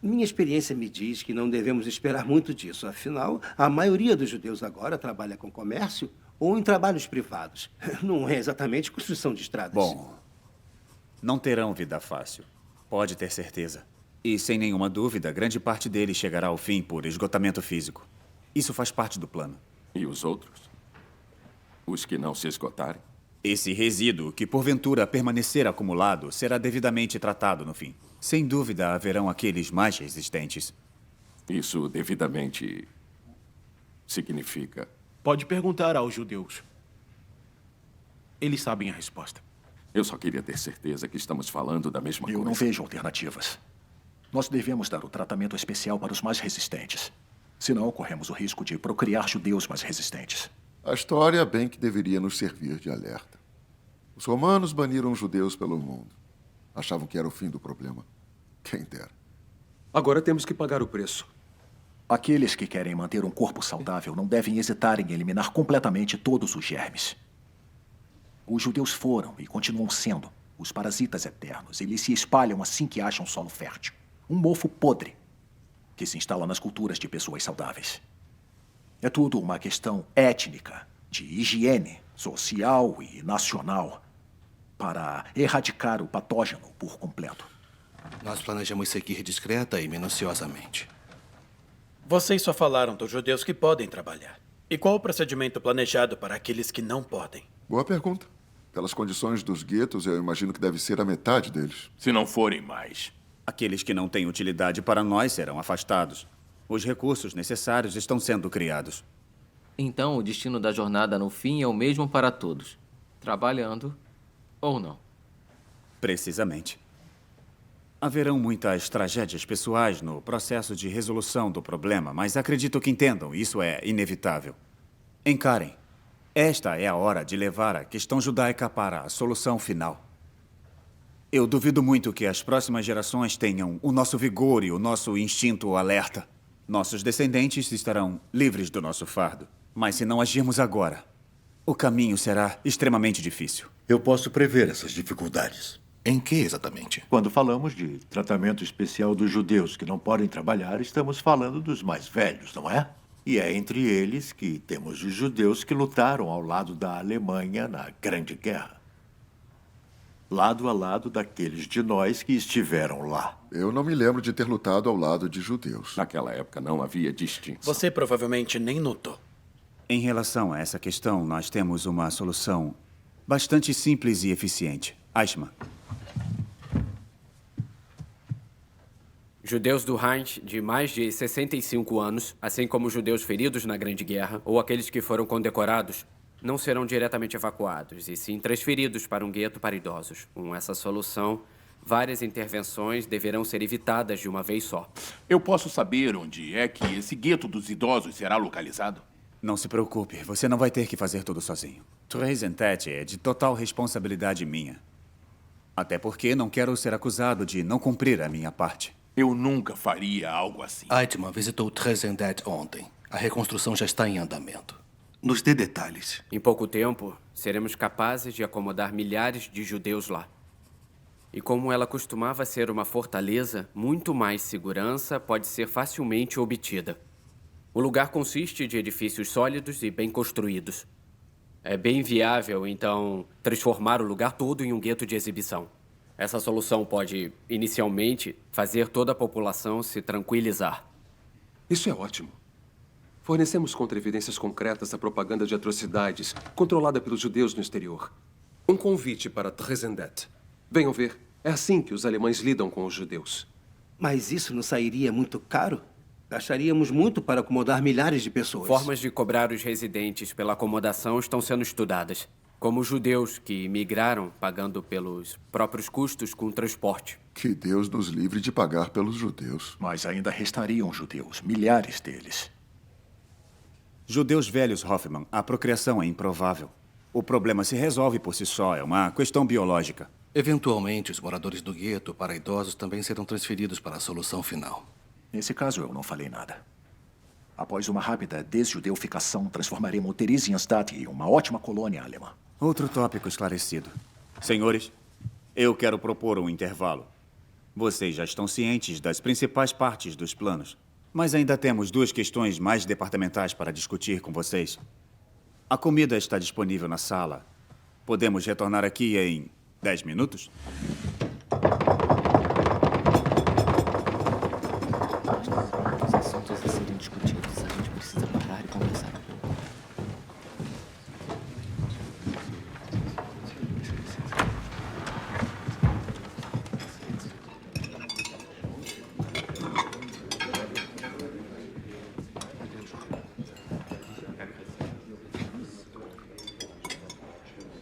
Speaker 9: Minha experiência me diz que não devemos esperar muito disso. Afinal, a maioria dos judeus agora trabalha com comércio ou em trabalhos privados. Não é exatamente construção de estradas.
Speaker 2: Bom, não terão vida fácil. Pode ter certeza. E, sem nenhuma dúvida, grande parte deles chegará ao fim por esgotamento físico. Isso faz parte do plano.
Speaker 13: E os outros? Os que não se esgotarem?
Speaker 2: Esse resíduo, que porventura permanecer acumulado, será devidamente tratado no fim. Sem dúvida, haverão aqueles mais resistentes.
Speaker 13: Isso devidamente significa...
Speaker 5: Pode perguntar aos judeus. Eles sabem a resposta.
Speaker 13: Eu só queria ter certeza que estamos falando da mesma coisa.
Speaker 17: Eu não vejo alternativas. Nós devemos dar o tratamento especial para os mais resistentes. Senão, corremos o risco de procriar judeus mais resistentes.
Speaker 18: A história bem que deveria nos servir de alerta. Os romanos baniram os judeus pelo mundo. Achavam que era o fim do problema. Quem dera.
Speaker 8: Agora temos que pagar o preço.
Speaker 17: Aqueles que querem manter um corpo saudável não devem hesitar em eliminar completamente todos os germes. Os judeus foram e continuam sendo os parasitas eternos. Eles se espalham assim que acham solo fértil. Um mofo podre que se instala nas culturas de pessoas saudáveis. É tudo uma questão étnica, de higiene social e nacional, para erradicar o patógeno por completo.
Speaker 4: Nós planejamos seguir discreta e minuciosamente.
Speaker 16: Vocês só falaram dos judeus que podem trabalhar. E qual o procedimento planejado para aqueles que não podem?
Speaker 18: Boa pergunta. Pelas condições dos guetos, eu imagino que deve ser a metade deles.
Speaker 15: Se não forem mais.
Speaker 2: Aqueles que não têm utilidade para nós serão afastados. Os recursos necessários estão sendo criados.
Speaker 14: Então, o destino da jornada no fim é o mesmo para todos. Trabalhando ou não.
Speaker 2: Precisamente. Haverão muitas tragédias pessoais no processo de resolução do problema, mas acredito que entendam, isso é inevitável. Encarem. Esta é a hora de levar a questão judaica para a solução final. Eu duvido muito que as próximas gerações tenham o nosso vigor e o nosso instinto alerta. Nossos descendentes estarão livres do nosso fardo. Mas se não agirmos agora, o caminho será extremamente difícil.
Speaker 10: Eu posso prever essas dificuldades.
Speaker 4: Em que exatamente?
Speaker 10: Quando falamos de tratamento especial dos judeus que não podem trabalhar, estamos falando dos mais velhos, não é? E é entre eles que temos os judeus que lutaram ao lado da Alemanha na Grande Guerra. Lado a lado daqueles de nós que estiveram lá.
Speaker 18: Eu não me lembro de ter lutado ao lado de judeus.
Speaker 13: Naquela época não havia distinção.
Speaker 16: Você provavelmente nem notou.
Speaker 2: Em relação a essa questão, nós temos uma solução bastante simples e eficiente. Eichmann.
Speaker 6: Judeus do Reich de mais de 65 anos, assim como judeus feridos na Grande Guerra ou aqueles que foram condecorados, não serão diretamente evacuados, e sim transferidos para um gueto para idosos. Com essa solução, várias intervenções deverão ser evitadas de uma vez só.
Speaker 15: Eu posso saber onde é que esse gueto dos idosos será localizado?
Speaker 2: Não se preocupe, você não vai ter que fazer tudo sozinho. Theresienstadt é de total responsabilidade minha. Até porque não quero ser acusado de não cumprir a minha parte.
Speaker 15: Eu nunca faria algo assim.
Speaker 4: Eichmann visitou Theresienstadt ontem. A reconstrução já está em andamento. Nos dê detalhes.
Speaker 6: Em pouco tempo, seremos capazes de acomodar milhares de judeus lá. E como ela costumava ser uma fortaleza, muito mais segurança pode ser facilmente obtida. O lugar consiste de edifícios sólidos e bem construídos. É bem viável, então, transformar o lugar todo em um gueto de exibição. Essa solução pode, inicialmente, fazer toda a população se tranquilizar.
Speaker 8: Isso é ótimo. Fornecemos contra-evidências concretas à propaganda de atrocidades controlada pelos judeus no exterior. Um convite para Tresendet. Venham ver. É assim que os alemães lidam com os judeus.
Speaker 9: Mas isso não sairia muito caro? Gastaríamos muito para acomodar milhares de pessoas.
Speaker 6: Formas de cobrar os residentes pela acomodação estão sendo estudadas. Como os judeus que migraram pagando pelos próprios custos com transporte.
Speaker 18: Que Deus nos livre de pagar pelos judeus.
Speaker 17: Mas ainda restariam judeus, milhares deles.
Speaker 2: Judeus velhos, Hoffman, a procriação é improvável. O problema se resolve por si só, é uma questão biológica.
Speaker 4: Eventualmente, os moradores do gueto para idosos também serão transferidos para a solução final.
Speaker 17: Nesse caso, eu não falei nada. Após uma rápida desjudeuficação, transformaremos Theresienstadt em uma ótima colônia alemã.
Speaker 2: Outro tópico esclarecido. Senhores, eu quero propor um intervalo. Vocês já estão cientes das principais partes dos planos, mas ainda temos duas questões mais departamentais para discutir com vocês. A comida está disponível na sala. Podemos retornar aqui em 10 minutos?
Speaker 14: Os assuntos a serem discutidos, a gente precisa parar e conversar um pouco.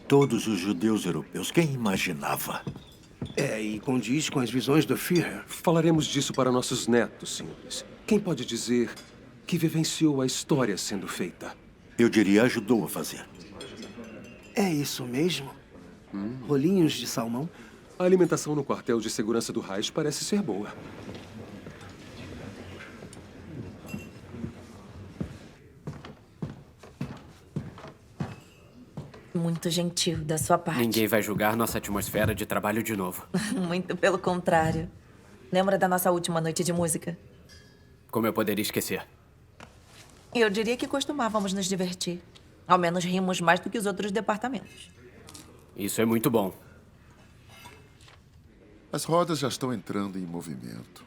Speaker 10: Todos os judeus europeus, quem imaginava?
Speaker 9: E condiz com as visões do Führer.
Speaker 8: Falaremos disso para nossos netos, senhores. Quem pode dizer que vivenciou a história sendo feita?
Speaker 10: Eu diria ajudou a fazer.
Speaker 9: É isso mesmo? Rolinhos de salmão?
Speaker 8: A alimentação no quartel de segurança do Reich parece ser boa.
Speaker 7: Muito gentil da sua parte.
Speaker 6: Ninguém vai julgar nossa atmosfera de trabalho de novo.
Speaker 7: Muito pelo contrário. Lembra da nossa última noite de música?
Speaker 6: Como eu poderia esquecer?
Speaker 7: Eu diria que costumávamos nos divertir. Ao menos rimos mais do que os outros departamentos.
Speaker 6: Isso é muito bom.
Speaker 18: As rodas já estão entrando em movimento.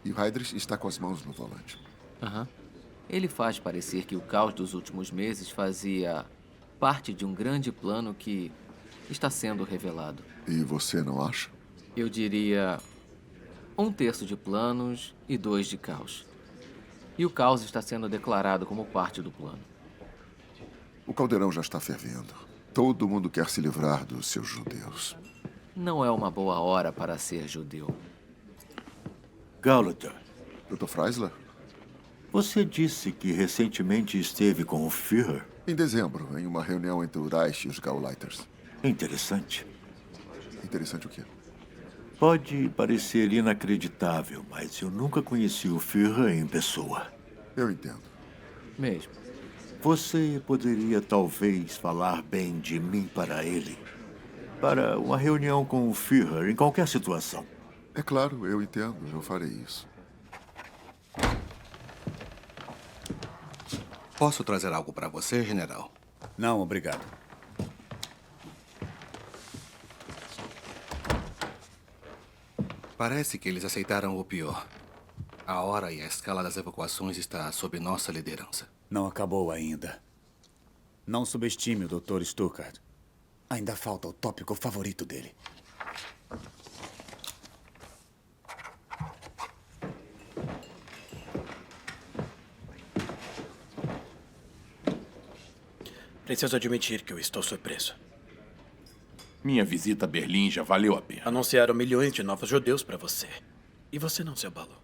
Speaker 18: E o Heydrich está com as mãos no volante.
Speaker 14: Ele faz parecer que o caos dos últimos meses fazia parte de um grande plano que está sendo revelado.
Speaker 18: E você não acha?
Speaker 14: Eu diria 1/3 de planos e 2 de caos. E o caos está sendo declarado como parte do plano.
Speaker 18: O caldeirão já está fervendo. Todo mundo quer se livrar dos seus judeus.
Speaker 14: Não é uma boa hora para ser judeu.
Speaker 10: Gauleiter.
Speaker 18: Dr. Freisler?
Speaker 10: Você disse que recentemente esteve com o Führer?
Speaker 18: Em dezembro, em uma reunião entre o Reich e os Gauleiters.
Speaker 10: Interessante.
Speaker 18: Interessante o quê?
Speaker 10: Pode parecer inacreditável, mas eu nunca conheci o Führer em pessoa.
Speaker 18: Eu entendo.
Speaker 14: Mesmo.
Speaker 10: Você poderia talvez falar bem de mim para ele? Para uma reunião com o Führer em qualquer situação.
Speaker 18: É claro, eu entendo. Eu farei isso.
Speaker 4: Posso trazer algo para você, general?
Speaker 2: Não, obrigado.
Speaker 4: Parece que eles aceitaram o pior. A hora e a escala das evacuações está sob nossa liderança.
Speaker 2: Não acabou ainda. Não subestime o Dr. Stuckart. Ainda falta o tópico favorito dele.
Speaker 16: Preciso admitir que eu estou surpreso.
Speaker 15: Minha visita a Berlim já valeu a pena.
Speaker 16: Anunciaram milhões de novos judeus para você. E você não se abalou.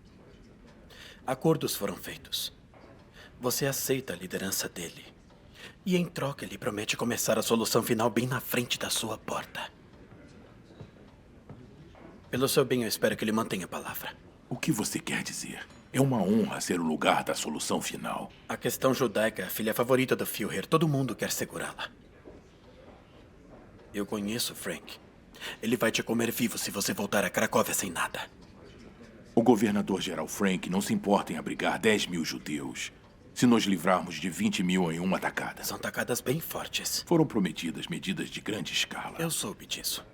Speaker 16: Acordos foram feitos. Você aceita a liderança dele. E em troca ele promete começar a solução final bem na frente da sua porta. Pelo seu bem, eu espero que ele mantenha a palavra.
Speaker 15: O que você quer dizer? É uma honra ser o lugar da solução final.
Speaker 16: A questão judaica é a filha favorita do Führer. Todo mundo quer segurá-la. Eu conheço Frank. Ele vai te comer vivo se você voltar a Cracóvia sem nada.
Speaker 15: O governador-geral Frank não se importa em abrigar 10 mil judeus se nos livrarmos de 20 mil em uma tacada.
Speaker 16: São tacadas bem fortes.
Speaker 15: Foram prometidas medidas de grande escala.
Speaker 16: Eu soube disso.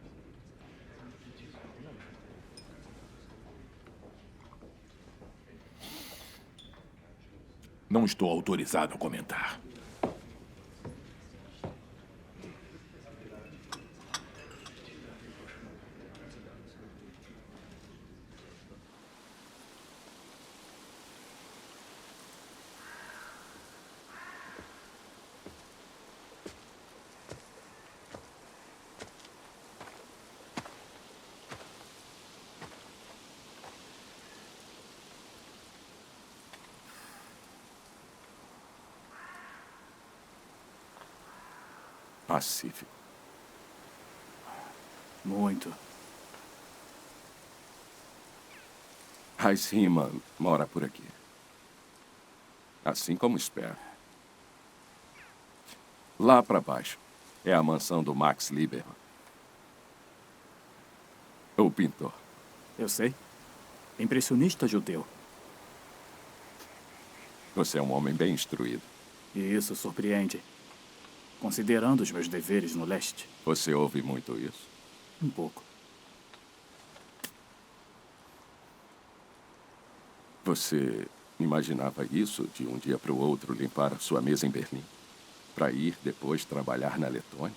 Speaker 15: Não estou autorizado a comentar.
Speaker 13: Pacífico.
Speaker 11: Muito.
Speaker 13: Heiss Riemann mora por aqui. Assim como espero. Lá para baixo é a mansão do Max Lieberman. O pintor.
Speaker 11: Eu sei. Impressionista judeu.
Speaker 13: Você é um homem bem instruído.
Speaker 11: E isso surpreende. Considerando os meus deveres no leste.
Speaker 13: Você ouve muito isso?
Speaker 11: Um pouco.
Speaker 13: Você imaginava isso de um dia para o outro limpar a sua mesa em Berlim? Para ir depois trabalhar na Letônia?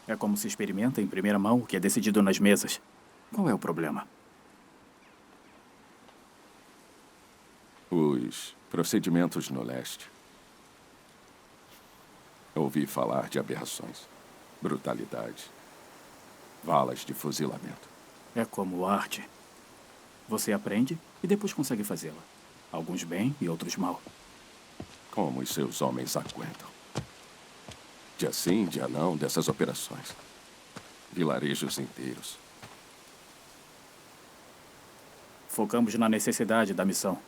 Speaker 11: É como se experimenta em primeira mão o que é decidido nas mesas. Qual é o problema?
Speaker 13: Os procedimentos no leste. Ouvi falar de aberrações, brutalidade, valas de fuzilamento.
Speaker 11: É como arte. Você aprende e depois consegue fazê-la. Alguns bem e outros mal.
Speaker 13: Como os seus homens aguentam. Dia sim, dia não, dessas operações. Vilarejos inteiros.
Speaker 11: Focamos na necessidade da missão.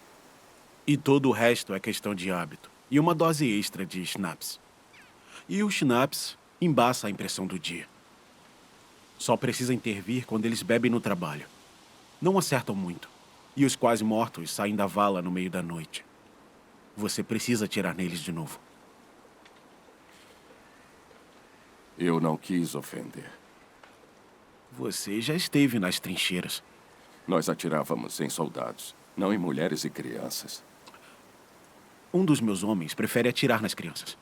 Speaker 5: E todo o resto é questão de hábito. E uma dose extra de schnapps. E o schnapps embaça a impressão do dia. Só precisa intervir quando eles bebem no trabalho. Não acertam muito. E os quase mortos saem da vala no meio da noite. Você precisa atirar neles de novo.
Speaker 13: Eu não quis ofender.
Speaker 5: Você já esteve nas trincheiras.
Speaker 13: Nós atirávamos em soldados, não em mulheres e crianças.
Speaker 5: Um dos meus homens prefere atirar nas crianças,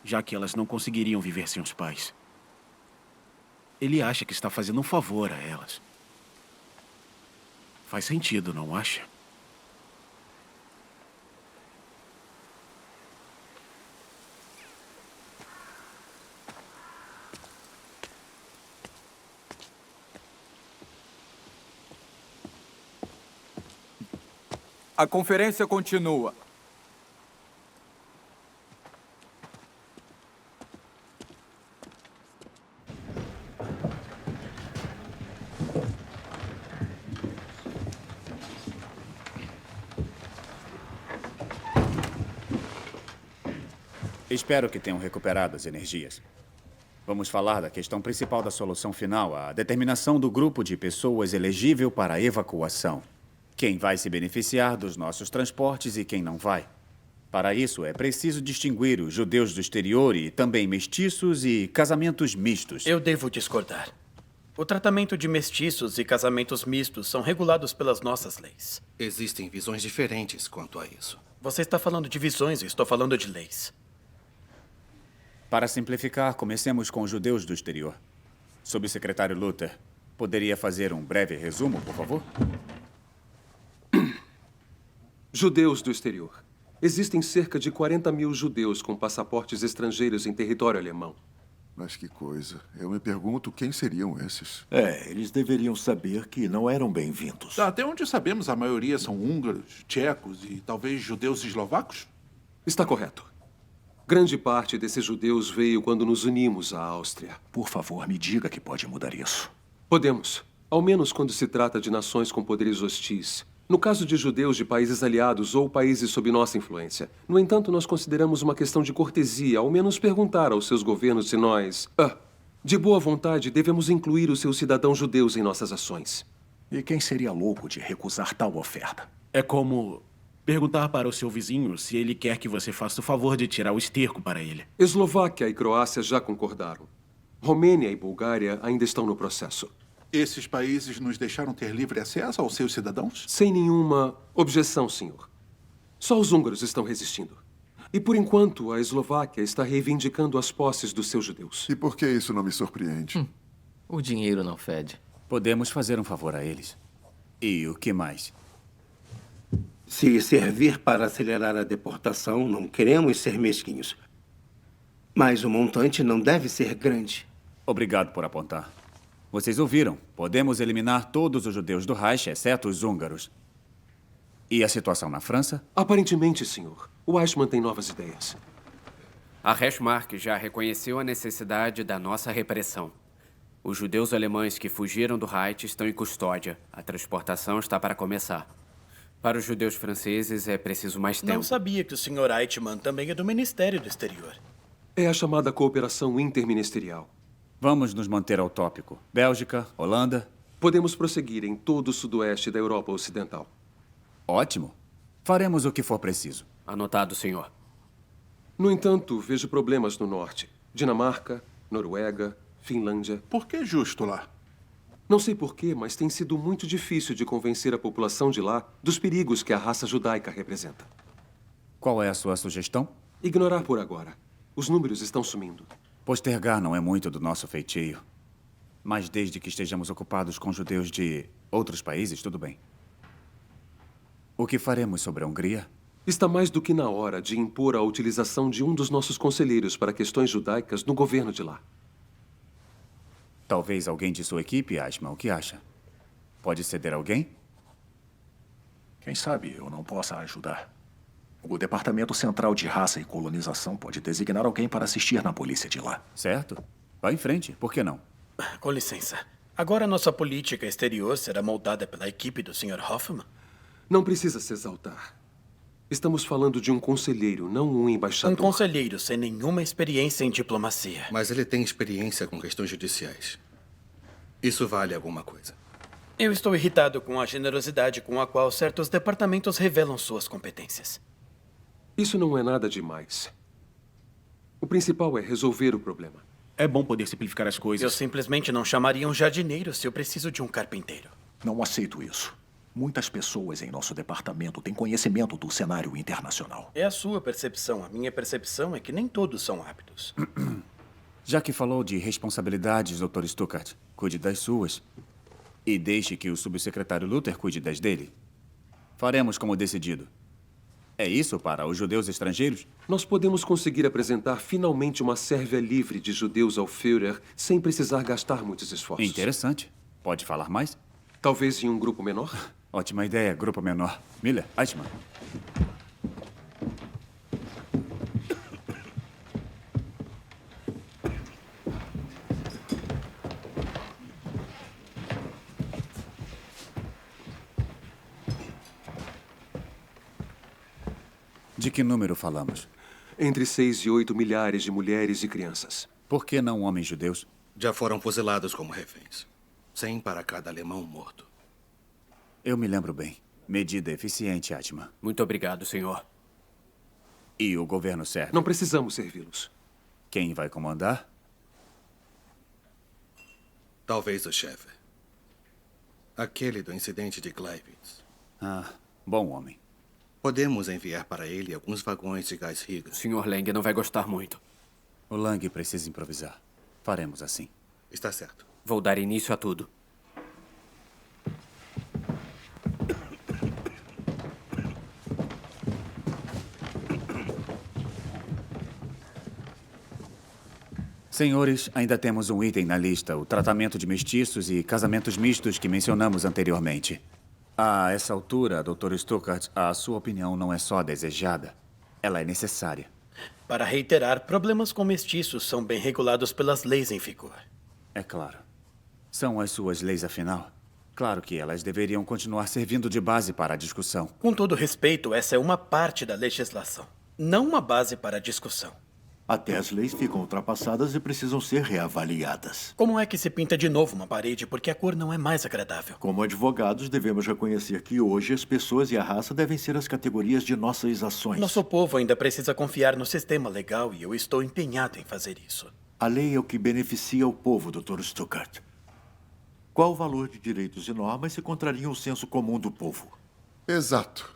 Speaker 5: já que elas não conseguiriam viver sem os pais. Ele acha que está fazendo um favor a elas. Faz sentido, não acha?
Speaker 3: A conferência continua.
Speaker 2: Espero que tenham recuperado as energias. Vamos falar da questão principal da solução final, a determinação do grupo de pessoas elegível para a evacuação. Quem vai se beneficiar dos nossos transportes e quem não vai. Para isso, é preciso distinguir os judeus do exterior e também mestiços e casamentos mistos.
Speaker 16: Eu devo discordar. O tratamento de mestiços e casamentos mistos são regulados pelas nossas leis.
Speaker 4: Existem visões diferentes quanto a isso.
Speaker 16: Você está falando de visões, eu estou falando de leis.
Speaker 2: Para simplificar, comecemos com os judeus do exterior. Subsecretário Luther, poderia fazer um breve resumo, por favor?
Speaker 8: Judeus do exterior. Existem cerca de 40 mil judeus com passaportes estrangeiros em território alemão.
Speaker 18: Mas que coisa. Eu me pergunto quem seriam esses.
Speaker 10: Eles deveriam saber que não eram bem-vindos.
Speaker 12: Até onde sabemos, a maioria são húngaros, tchecos e talvez judeus eslovacos?
Speaker 8: Está correto. Grande parte desses judeus veio quando nos unimos à Áustria.
Speaker 17: Por favor, me diga que pode mudar isso.
Speaker 8: Podemos. Ao menos quando se trata de nações com poderes hostis. No caso de judeus de países aliados ou países sob nossa influência. No entanto, nós consideramos uma questão de cortesia, ao menos perguntar aos seus governos se nós... De boa vontade, devemos incluir os seus cidadãos judeus em nossas ações.
Speaker 17: E quem seria louco de recusar tal oferta?
Speaker 5: É como perguntar para o seu vizinho se ele quer que você faça o favor de tirar o esterco para ele.
Speaker 8: Eslováquia e Croácia já concordaram. Romênia e Bulgária ainda estão no processo.
Speaker 12: Esses países nos deixaram ter livre acesso aos seus cidadãos?
Speaker 8: Sem nenhuma objeção, senhor. Só os húngaros estão resistindo. E, por enquanto, a Eslováquia está reivindicando as posses dos seus judeus.
Speaker 18: E por que isso não me surpreende?
Speaker 14: O dinheiro não fede.
Speaker 2: Podemos fazer um favor a eles. E o que mais?
Speaker 9: Se servir para acelerar a deportação, não queremos ser mesquinhos. Mas o montante não deve ser grande.
Speaker 2: Obrigado por apontar. Vocês ouviram. Podemos eliminar todos os judeus do Reich, exceto os húngaros. E a situação na França?
Speaker 8: Aparentemente, senhor. O Eichmann tem novas ideias.
Speaker 6: A Reichsmark já reconheceu a necessidade da nossa repressão. Os judeus alemães que fugiram do Reich estão em custódia. A transportação está para começar. Para os judeus franceses é preciso mais tempo.
Speaker 16: Não sabia que o Sr. Eichmann também é do Ministério do Exterior.
Speaker 8: É a chamada cooperação interministerial.
Speaker 2: Vamos nos manter ao tópico. Bélgica, Holanda.
Speaker 8: Podemos prosseguir em todo o sudoeste da Europa Ocidental.
Speaker 2: Ótimo. Faremos o que for preciso.
Speaker 6: Anotado, senhor.
Speaker 8: No entanto, vejo problemas no norte. Dinamarca, Noruega, Finlândia.
Speaker 12: Por que justo lá?
Speaker 8: Não sei porquê, mas tem sido muito difícil de convencer a população de lá dos perigos que a raça judaica representa.
Speaker 2: Qual é a sua sugestão?
Speaker 8: Ignorar por agora. Os números estão sumindo.
Speaker 2: Postergar não é muito do nosso feitio. Mas desde que estejamos ocupados com judeus de outros países, tudo bem. O que faremos sobre a Hungria?
Speaker 8: Está mais do que na hora de impor a utilização de um dos nossos conselheiros para questões judaicas no governo de lá.
Speaker 2: Talvez alguém de sua equipe, Eichmann, o que acha? Pode ceder alguém?
Speaker 17: Quem sabe eu não possa ajudar. O Departamento Central de Raça e Colonização pode designar alguém para assistir na polícia de lá.
Speaker 2: Certo. Vá em frente. Por que não?
Speaker 16: Com licença. Agora nossa política exterior será moldada pela equipe do Sr. Hoffman?
Speaker 8: Não precisa se exaltar. Estamos falando de um conselheiro, não um embaixador.
Speaker 16: Um conselheiro sem nenhuma experiência em diplomacia.
Speaker 4: Mas ele tem experiência com questões judiciais. Isso vale alguma coisa.
Speaker 16: Eu estou irritado com a generosidade com a qual certos departamentos revelam suas competências.
Speaker 8: Isso não é nada demais. O principal é resolver o problema.
Speaker 5: É bom poder simplificar as coisas.
Speaker 16: Eu simplesmente não chamaria um jardineiro se eu preciso de um carpinteiro.
Speaker 17: Não aceito isso. Muitas pessoas em nosso departamento têm conhecimento do cenário internacional.
Speaker 16: É a sua percepção. A minha percepção é que nem todos são aptos.
Speaker 2: Já que falou de responsabilidades, Dr. Stuckart, cuide das suas. E deixe que o subsecretário Luther cuide das dele. Faremos como decidido. É isso para os judeus estrangeiros?
Speaker 8: Nós podemos conseguir apresentar finalmente uma Sérvia livre de judeus ao Führer sem precisar gastar muitos esforços.
Speaker 2: Interessante. Pode falar mais?
Speaker 8: Talvez em um grupo menor?
Speaker 2: Ótima ideia, grupo menor. Miller, Eichmann. De que número falamos?
Speaker 8: Entre 6 e 8 milhares de mulheres e crianças.
Speaker 2: Por que não homens judeus?
Speaker 4: Já foram fuzilados como reféns. 100 para cada alemão morto.
Speaker 2: Eu me lembro bem. Medida eficiente, Eichmann.
Speaker 6: Muito obrigado, senhor.
Speaker 2: E o governo serve?
Speaker 8: Não precisamos servi-los.
Speaker 2: Quem vai comandar?
Speaker 4: Talvez o chefe. Aquele do incidente de Gleiwitz.
Speaker 2: Ah, bom homem.
Speaker 4: Podemos enviar para ele alguns vagões de gás Riga.
Speaker 6: Sr. Lang não vai gostar muito.
Speaker 2: O Lang precisa improvisar. Faremos assim.
Speaker 4: Está certo.
Speaker 6: Vou dar início a tudo.
Speaker 2: Senhores, ainda temos um item na lista, o tratamento de mestiços e casamentos mistos que mencionamos anteriormente. A essa altura, Dr. Stuckart, a sua opinião não é só desejada, ela é necessária.
Speaker 16: Para reiterar, problemas com mestiços são bem regulados pelas leis em vigor.
Speaker 2: É claro. São as suas leis, afinal. Claro que elas deveriam continuar servindo de base para a discussão.
Speaker 16: Com todo respeito, essa é uma parte da legislação, não uma base para a discussão.
Speaker 10: Até as leis ficam ultrapassadas e precisam ser reavaliadas.
Speaker 16: Como é que se pinta de novo uma parede porque a cor não é mais agradável?
Speaker 10: Como advogados, devemos reconhecer que hoje as pessoas e a raça devem ser as categorias de nossas ações.
Speaker 16: Nosso povo ainda precisa confiar no sistema legal e eu estou empenhado em fazer isso.
Speaker 10: A lei é o que beneficia o povo, Dr. Stuckart. Qual o valor de direitos e normas se contrariam o senso comum do povo?
Speaker 18: Exato.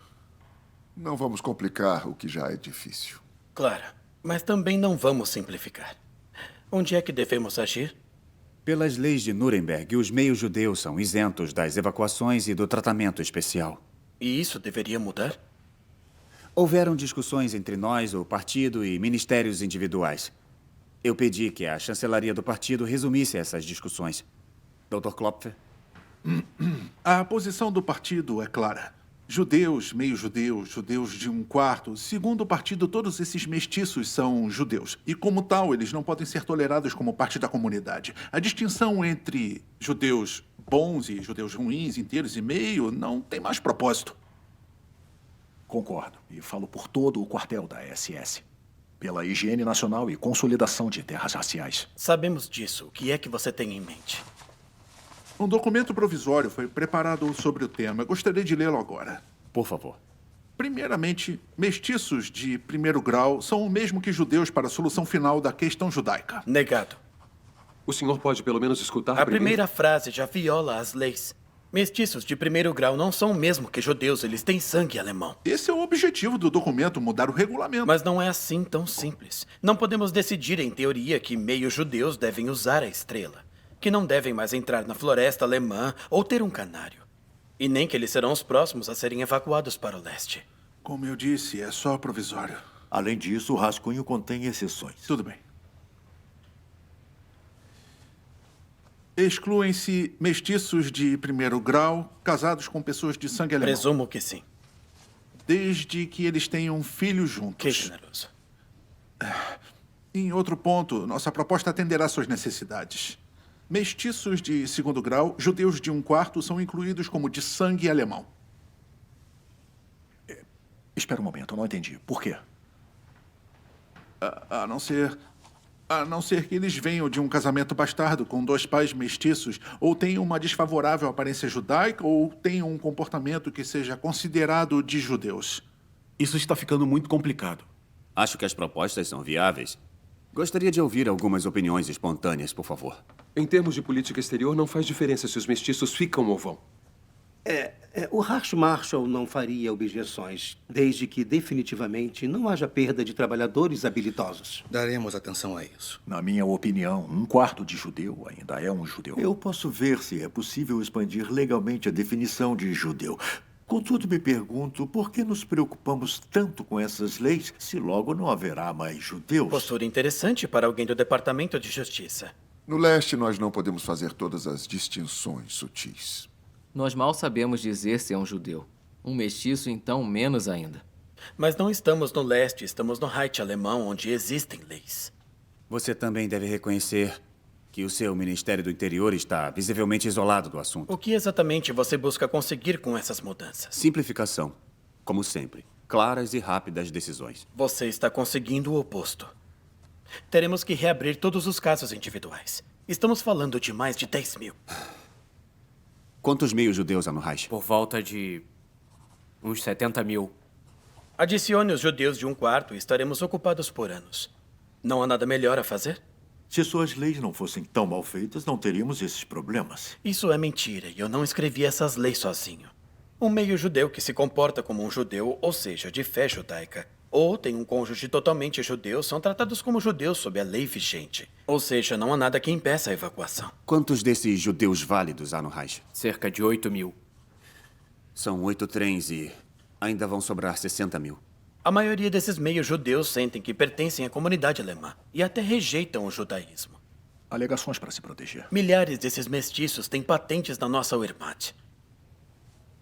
Speaker 18: Não vamos complicar o que já é difícil.
Speaker 16: Claro, mas também não vamos simplificar. Onde é que devemos agir?
Speaker 2: Pelas leis de Nuremberg, os meios-judeus são isentos das evacuações e do tratamento especial.
Speaker 16: E isso deveria mudar?
Speaker 2: Houveram discussões entre nós, o partido e ministérios individuais. Eu pedi que a chancelaria do partido resumisse essas discussões. Dr. Klopfer?
Speaker 12: A posição do partido é clara. Judeus, meio-judeus, judeus de um quarto. Segundo o partido, todos esses mestiços são judeus. E, como tal, eles não podem ser tolerados como parte da comunidade. A distinção entre judeus bons e judeus ruins, inteiros e meio, não tem mais propósito.
Speaker 17: Concordo. E falo por todo o quartel da SS. Pela higiene nacional e consolidação de terras raciais.
Speaker 16: Sabemos disso. O que é que você tem em mente?
Speaker 12: Um documento provisório foi preparado sobre o tema. Gostaria de lê-lo agora.
Speaker 2: Por favor.
Speaker 12: Primeiramente, mestiços de primeiro grau são o mesmo que judeus para a solução final da questão judaica.
Speaker 16: Negado.
Speaker 8: O senhor pode pelo menos escutar
Speaker 16: A
Speaker 8: primeiro?
Speaker 16: primeira frase já viola as leis. Mestiços de primeiro grau não são o mesmo que judeus, eles têm sangue alemão.
Speaker 12: Esse é o objetivo do documento, mudar o regulamento.
Speaker 16: Mas não é assim tão simples. Não podemos decidir em teoria que meio-judeus devem usar a estrela, que não devem mais entrar na floresta alemã ou ter um canário. E nem que eles serão os próximos a serem evacuados para o leste.
Speaker 12: Como eu disse, é só provisório.
Speaker 10: Além disso, o rascunho contém exceções.
Speaker 12: Tudo bem. Excluem-se mestiços de primeiro grau, casados com pessoas de sangue alemão.
Speaker 16: Presumo que sim.
Speaker 12: Desde que eles tenham filhos juntos.
Speaker 16: Que generoso.
Speaker 12: Em outro ponto, nossa proposta atenderá suas necessidades. Mestiços de segundo grau, judeus de um quarto, são incluídos como de sangue alemão.
Speaker 17: Espera um momento, eu não entendi. Por quê?
Speaker 12: A não ser que eles venham de um casamento bastardo com 2 pais mestiços, ou tenham uma desfavorável aparência judaica, ou tenham um comportamento que seja considerado de judeus.
Speaker 5: Isso está ficando muito complicado.
Speaker 2: Acho que as propostas são viáveis. Gostaria de ouvir algumas opiniões espontâneas, por favor.
Speaker 8: Em termos de política exterior, não faz diferença se os mestiços ficam ou vão.
Speaker 9: O Reichsmarschall não faria objeções, desde que definitivamente não haja perda de trabalhadores habilidosos.
Speaker 15: Daremos atenção a isso.
Speaker 17: Na minha opinião, 1/4 de judeu ainda é um judeu.
Speaker 10: Eu posso ver se é possível expandir legalmente a definição de judeu. Contudo, me pergunto por que nos preocupamos tanto com essas leis se logo não haverá mais judeus?
Speaker 16: Postura interessante para alguém do Departamento de Justiça.
Speaker 18: No leste, nós não podemos fazer todas as distinções sutis.
Speaker 14: Nós mal sabemos dizer se é um judeu. Um mestiço, então, menos ainda.
Speaker 16: Mas não estamos no leste, estamos no Reich alemão, onde existem leis.
Speaker 2: Você também deve reconhecer que o seu Ministério do Interior está visivelmente isolado do assunto.
Speaker 16: O que exatamente você busca conseguir com essas mudanças?
Speaker 2: Simplificação. Como sempre. Claras e rápidas decisões.
Speaker 16: Você está conseguindo o oposto. Teremos que reabrir todos os casos individuais. Estamos falando de mais de 10 mil.
Speaker 2: Quantos meios-judeus há no Reich?
Speaker 6: Por volta de uns 70 mil.
Speaker 16: Adicione os judeus de um quarto e estaremos ocupados por anos. Não há nada melhor a fazer?
Speaker 10: Se suas leis não fossem tão mal feitas, não teríamos esses problemas.
Speaker 16: Isso é mentira e eu não escrevi essas leis sozinho. Um meio-judeu que se comporta como um judeu, ou seja, de fé judaica, ou tem um cônjuge totalmente judeu, são tratados como judeus sob a lei vigente. Ou seja, não há nada que impeça a evacuação.
Speaker 2: Quantos desses judeus válidos há no Reich?
Speaker 6: Cerca de 8 mil.
Speaker 2: São 8 trens e ainda vão sobrar 60 mil.
Speaker 16: A maioria desses meios-judeus sentem que pertencem à comunidade alemã e até rejeitam o judaísmo.
Speaker 17: Alegações para se proteger.
Speaker 16: Milhares desses mestiços têm patentes na nossa Wehrmacht.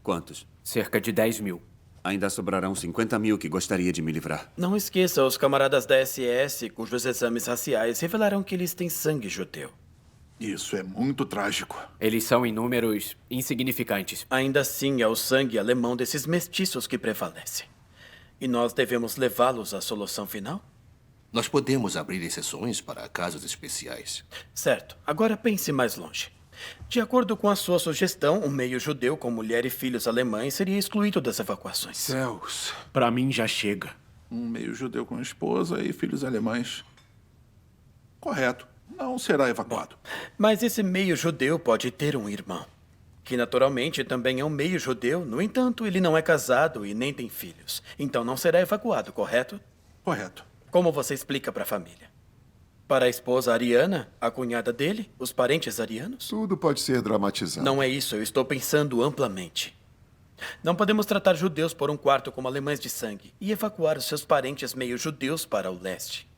Speaker 2: Quantos?
Speaker 6: Cerca de 10 mil.
Speaker 2: Ainda sobrarão 50 mil que gostaria de me livrar.
Speaker 16: Não esqueça os camaradas da SS, cujos exames raciais revelaram que eles têm sangue judeu.
Speaker 12: Isso é muito trágico.
Speaker 6: Eles são em números insignificantes.
Speaker 16: Ainda assim, é o sangue alemão desses mestiços que prevalece. E nós devemos levá-los à solução final?
Speaker 4: Nós podemos abrir exceções para casos especiais.
Speaker 16: Certo. Agora pense mais longe. De acordo com a sua sugestão, um meio judeu com mulher e filhos alemães seria excluído das evacuações.
Speaker 5: Céus. Pra mim já chega.
Speaker 12: Um meio judeu com esposa e filhos alemães. Correto. Não será evacuado.
Speaker 16: Mas esse meio judeu pode ter um irmão, que naturalmente também é um meio judeu. No entanto, ele não é casado e nem tem filhos. Então não será evacuado, correto?
Speaker 12: Correto.
Speaker 16: Como você explica para a família? Para a esposa ariana, a cunhada dele, os parentes arianos?
Speaker 18: Tudo pode ser dramatizado.
Speaker 16: Não é isso, eu estou pensando amplamente. Não podemos tratar judeus por um quarto como alemães de sangue e evacuar os seus parentes meio judeus para o leste.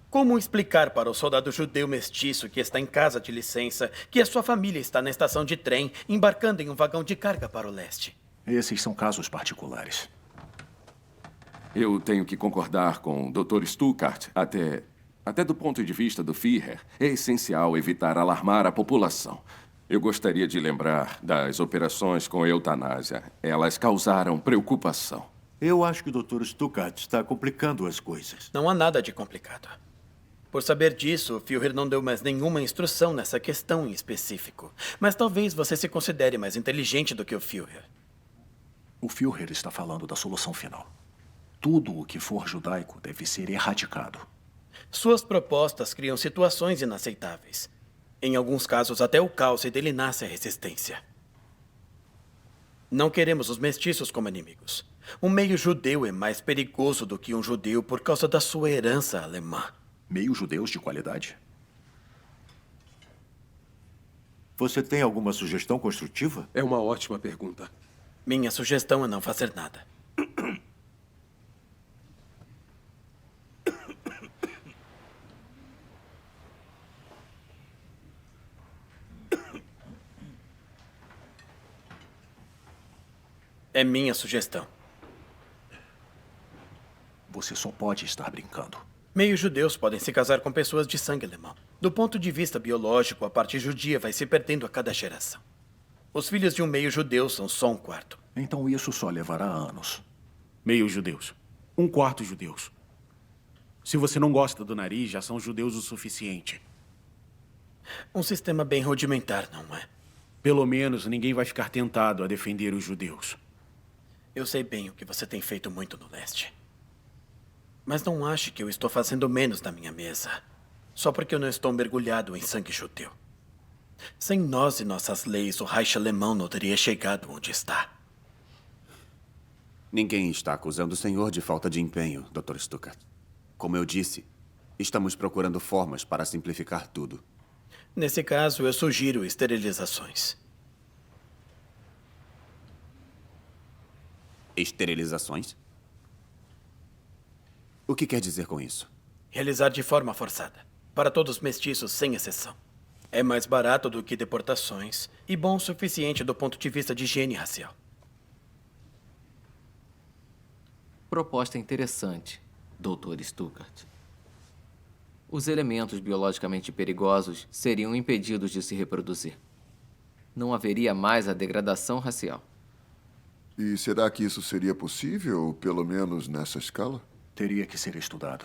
Speaker 16: Como explicar para o soldado judeu mestiço que está em casa de licença que a sua família está na estação de trem embarcando em um vagão de carga para o leste?
Speaker 17: Esses são casos particulares.
Speaker 13: Eu tenho que concordar com o Dr. Stuckart. Até do ponto de vista do Führer, é essencial evitar alarmar a população. Eu gostaria de lembrar das operações com eutanásia. Elas causaram preocupação.
Speaker 10: Eu acho que o Dr. Stuckart está complicando as coisas.
Speaker 16: Não há nada de complicado. Por saber disso, o Führer não deu mais nenhuma instrução nessa questão em específico. Mas talvez você se considere mais inteligente do que o Führer.
Speaker 17: O Führer está falando da solução final. Tudo o que for judaico deve ser erradicado.
Speaker 16: Suas propostas criam situações inaceitáveis. Em alguns casos, até o caos e dele nasce a resistência. Não queremos os mestiços como inimigos. Um meio judeu é mais perigoso do que um judeu por causa da sua herança alemã.
Speaker 17: Meio judeus de qualidade?
Speaker 10: Você tem alguma sugestão construtiva?
Speaker 8: É uma ótima pergunta.
Speaker 16: Minha sugestão é não fazer nada. É minha sugestão.
Speaker 17: Você só pode estar brincando.
Speaker 16: Meios judeus podem se casar com pessoas de sangue alemão. Do ponto de vista biológico, a parte judia vai se perdendo a cada geração. Os filhos de um meio judeu são só um quarto.
Speaker 17: Então isso só levará anos.
Speaker 5: Meio judeus. Um quarto judeus. Se você não gosta do nariz, já são judeus o suficiente.
Speaker 16: Um sistema bem rudimentar, não é?
Speaker 5: Pelo menos ninguém vai ficar tentado a defender os judeus.
Speaker 16: Eu sei bem o que você tem feito muito no leste. Mas não ache que eu estou fazendo menos na minha mesa. Só porque eu não estou mergulhado em sangue judeu. Sem nós e nossas leis, o Reich alemão não teria chegado onde está.
Speaker 2: Ninguém está acusando o senhor de falta de empenho, Dr. Stuckart. Como eu disse, estamos procurando formas para simplificar tudo.
Speaker 16: Nesse caso, eu sugiro esterilizações.
Speaker 2: Esterilizações? O que quer dizer com isso?
Speaker 16: Realizar de forma forçada. Para todos os mestiços, sem exceção. É mais barato do que deportações e bom o suficiente do ponto de vista de higiene racial.
Speaker 14: Proposta interessante, Dr. Stuckart. Os elementos biologicamente perigosos seriam impedidos de se reproduzir. Não haveria mais a degradação racial.
Speaker 18: E será que isso seria possível, pelo menos nessa escala?
Speaker 17: Teria que ser estudado.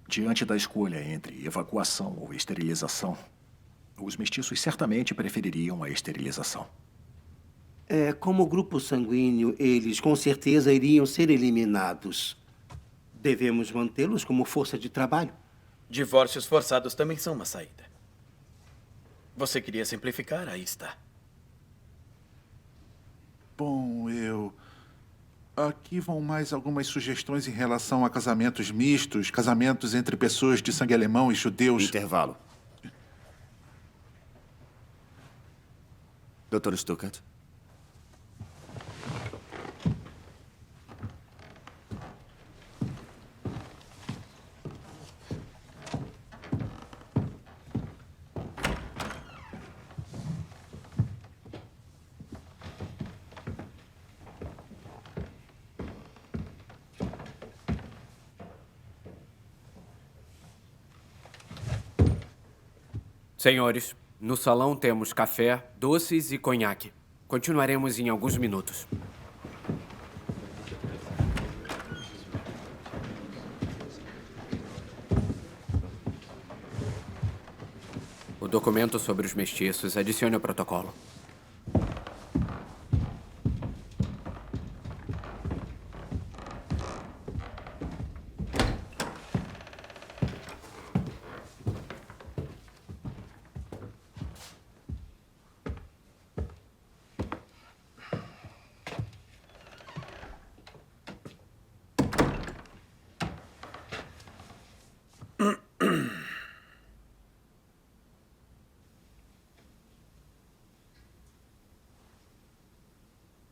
Speaker 17: Diante da escolha entre evacuação ou esterilização, os mestiços certamente prefeririam a esterilização.
Speaker 9: Como grupo sanguíneo, eles com certeza iriam ser eliminados. Devemos mantê-los como força de trabalho.
Speaker 16: Divórcios forçados também são uma saída. Você queria simplificar? Aí está.
Speaker 12: Bom, aqui vão mais algumas sugestões em relação a casamentos mistos, casamentos entre pessoas de sangue alemão e judeus.
Speaker 2: Intervalo. Dr. Stuckart.
Speaker 6: Senhores, no salão temos café, doces e conhaque. Continuaremos em alguns minutos. O documento sobre os mestiços, adicione ao protocolo.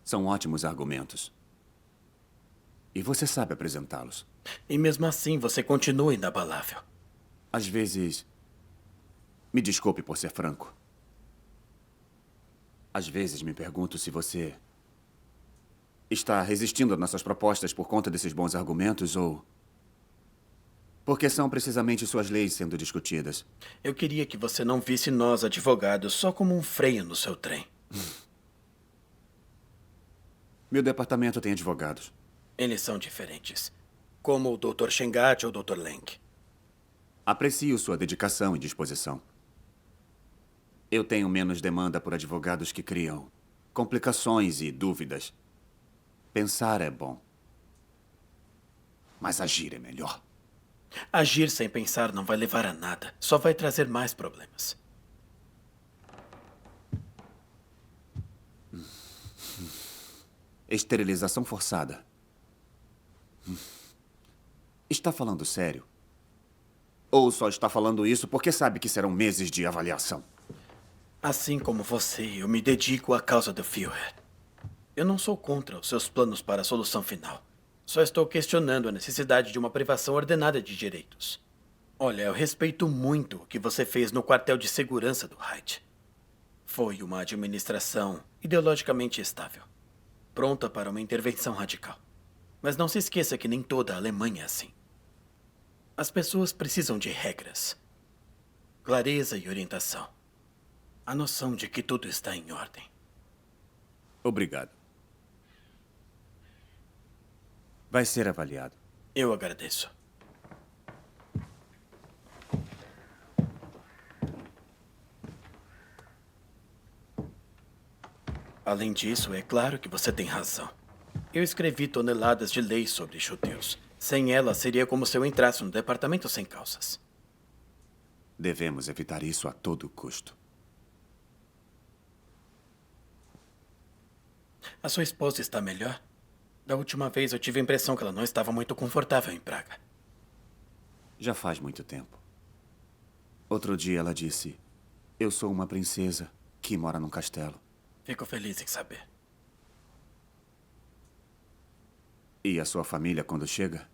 Speaker 2: São ótimos argumentos. E você sabe apresentá-los.
Speaker 16: E mesmo assim, você continua inabalável.
Speaker 2: Às vezes... Me desculpe por ser franco. Às vezes me pergunto se você... está resistindo às nossas propostas por conta desses bons argumentos ou... porque são precisamente suas leis sendo discutidas.
Speaker 16: Eu queria que você não visse nós, advogados, só como um freio no seu trem.
Speaker 2: Meu departamento tem advogados.
Speaker 16: Eles são diferentes. Como o Dr. Shengat ou o Dr. Lenk.
Speaker 2: Aprecio sua dedicação e disposição. Eu tenho menos demanda por advogados que criam complicações e dúvidas. Pensar é bom. Mas agir é melhor.
Speaker 16: Agir sem pensar não vai levar a nada. Só vai trazer mais problemas.
Speaker 2: Esterilização forçada. Está falando sério? Ou só está falando isso porque sabe que serão meses de avaliação?
Speaker 16: Assim como você, eu me dedico à causa do Führer. Eu não sou contra os seus planos para a solução final. Só estou questionando a necessidade de uma privação ordenada de direitos. Olha, eu respeito muito o que você fez no quartel de segurança do Reich. Foi uma administração ideologicamente estável. Pronta para uma intervenção radical. Mas não se esqueça que nem toda a Alemanha é assim. As pessoas precisam de regras, clareza e orientação. A noção de que tudo está em ordem.
Speaker 2: Obrigado. Vai ser avaliado.
Speaker 16: Eu agradeço. Além disso, é claro que você tem razão. Eu escrevi toneladas de leis sobre judeus. Sem elas, seria como se eu entrasse no departamento sem calças.
Speaker 2: Devemos evitar isso a todo custo.
Speaker 16: A sua esposa está melhor? Da última vez, eu tive a impressão que ela não estava muito confortável em Praga.
Speaker 2: Já faz muito tempo. Outro dia ela disse: eu sou uma princesa que mora num castelo.
Speaker 16: Fico feliz em saber.
Speaker 2: E a sua família quando chega?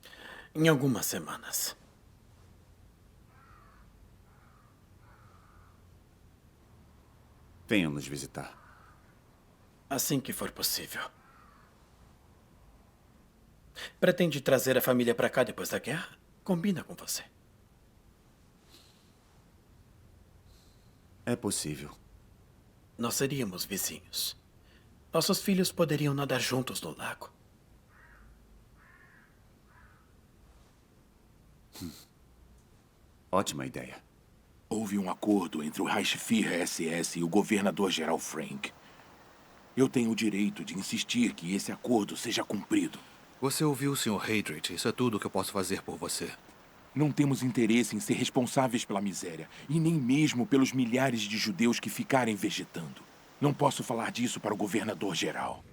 Speaker 16: Em algumas semanas.
Speaker 2: Venham nos visitar.
Speaker 16: Assim que for possível. Pretende trazer a família para cá depois da guerra? Combina com você.
Speaker 2: É possível.
Speaker 16: Nós seríamos vizinhos. Nossos filhos poderiam nadar juntos no lago.
Speaker 2: Ótima ideia.
Speaker 15: Houve um acordo entre o Reichsführer SS e o governador-geral Frank. Eu tenho o direito de insistir que esse acordo seja cumprido.
Speaker 4: Você ouviu o Sr. Heydrich. Isso é tudo o que eu posso fazer por você.
Speaker 15: Não temos interesse em ser responsáveis pela miséria, e nem mesmo pelos milhares de judeus que ficarem vegetando. Não posso falar disso para o governador-geral.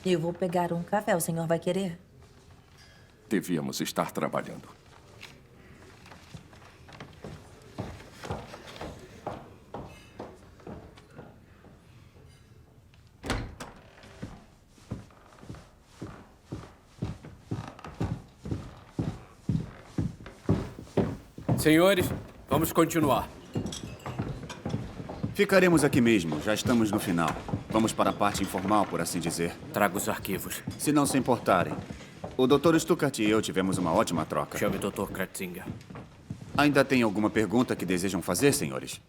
Speaker 7: Eu vou pegar um café. O senhor vai querer?
Speaker 13: Devíamos estar trabalhando.
Speaker 6: Senhores, vamos continuar.
Speaker 2: Ficaremos aqui mesmo. Já estamos no final. Vamos para a parte informal, por assim dizer.
Speaker 6: Traga os arquivos.
Speaker 2: Se não se importarem. O Dr. Stuckart e eu tivemos uma ótima troca.
Speaker 6: Chame o Dr. Kratzinger.
Speaker 2: Ainda tem alguma pergunta que desejam fazer, senhores?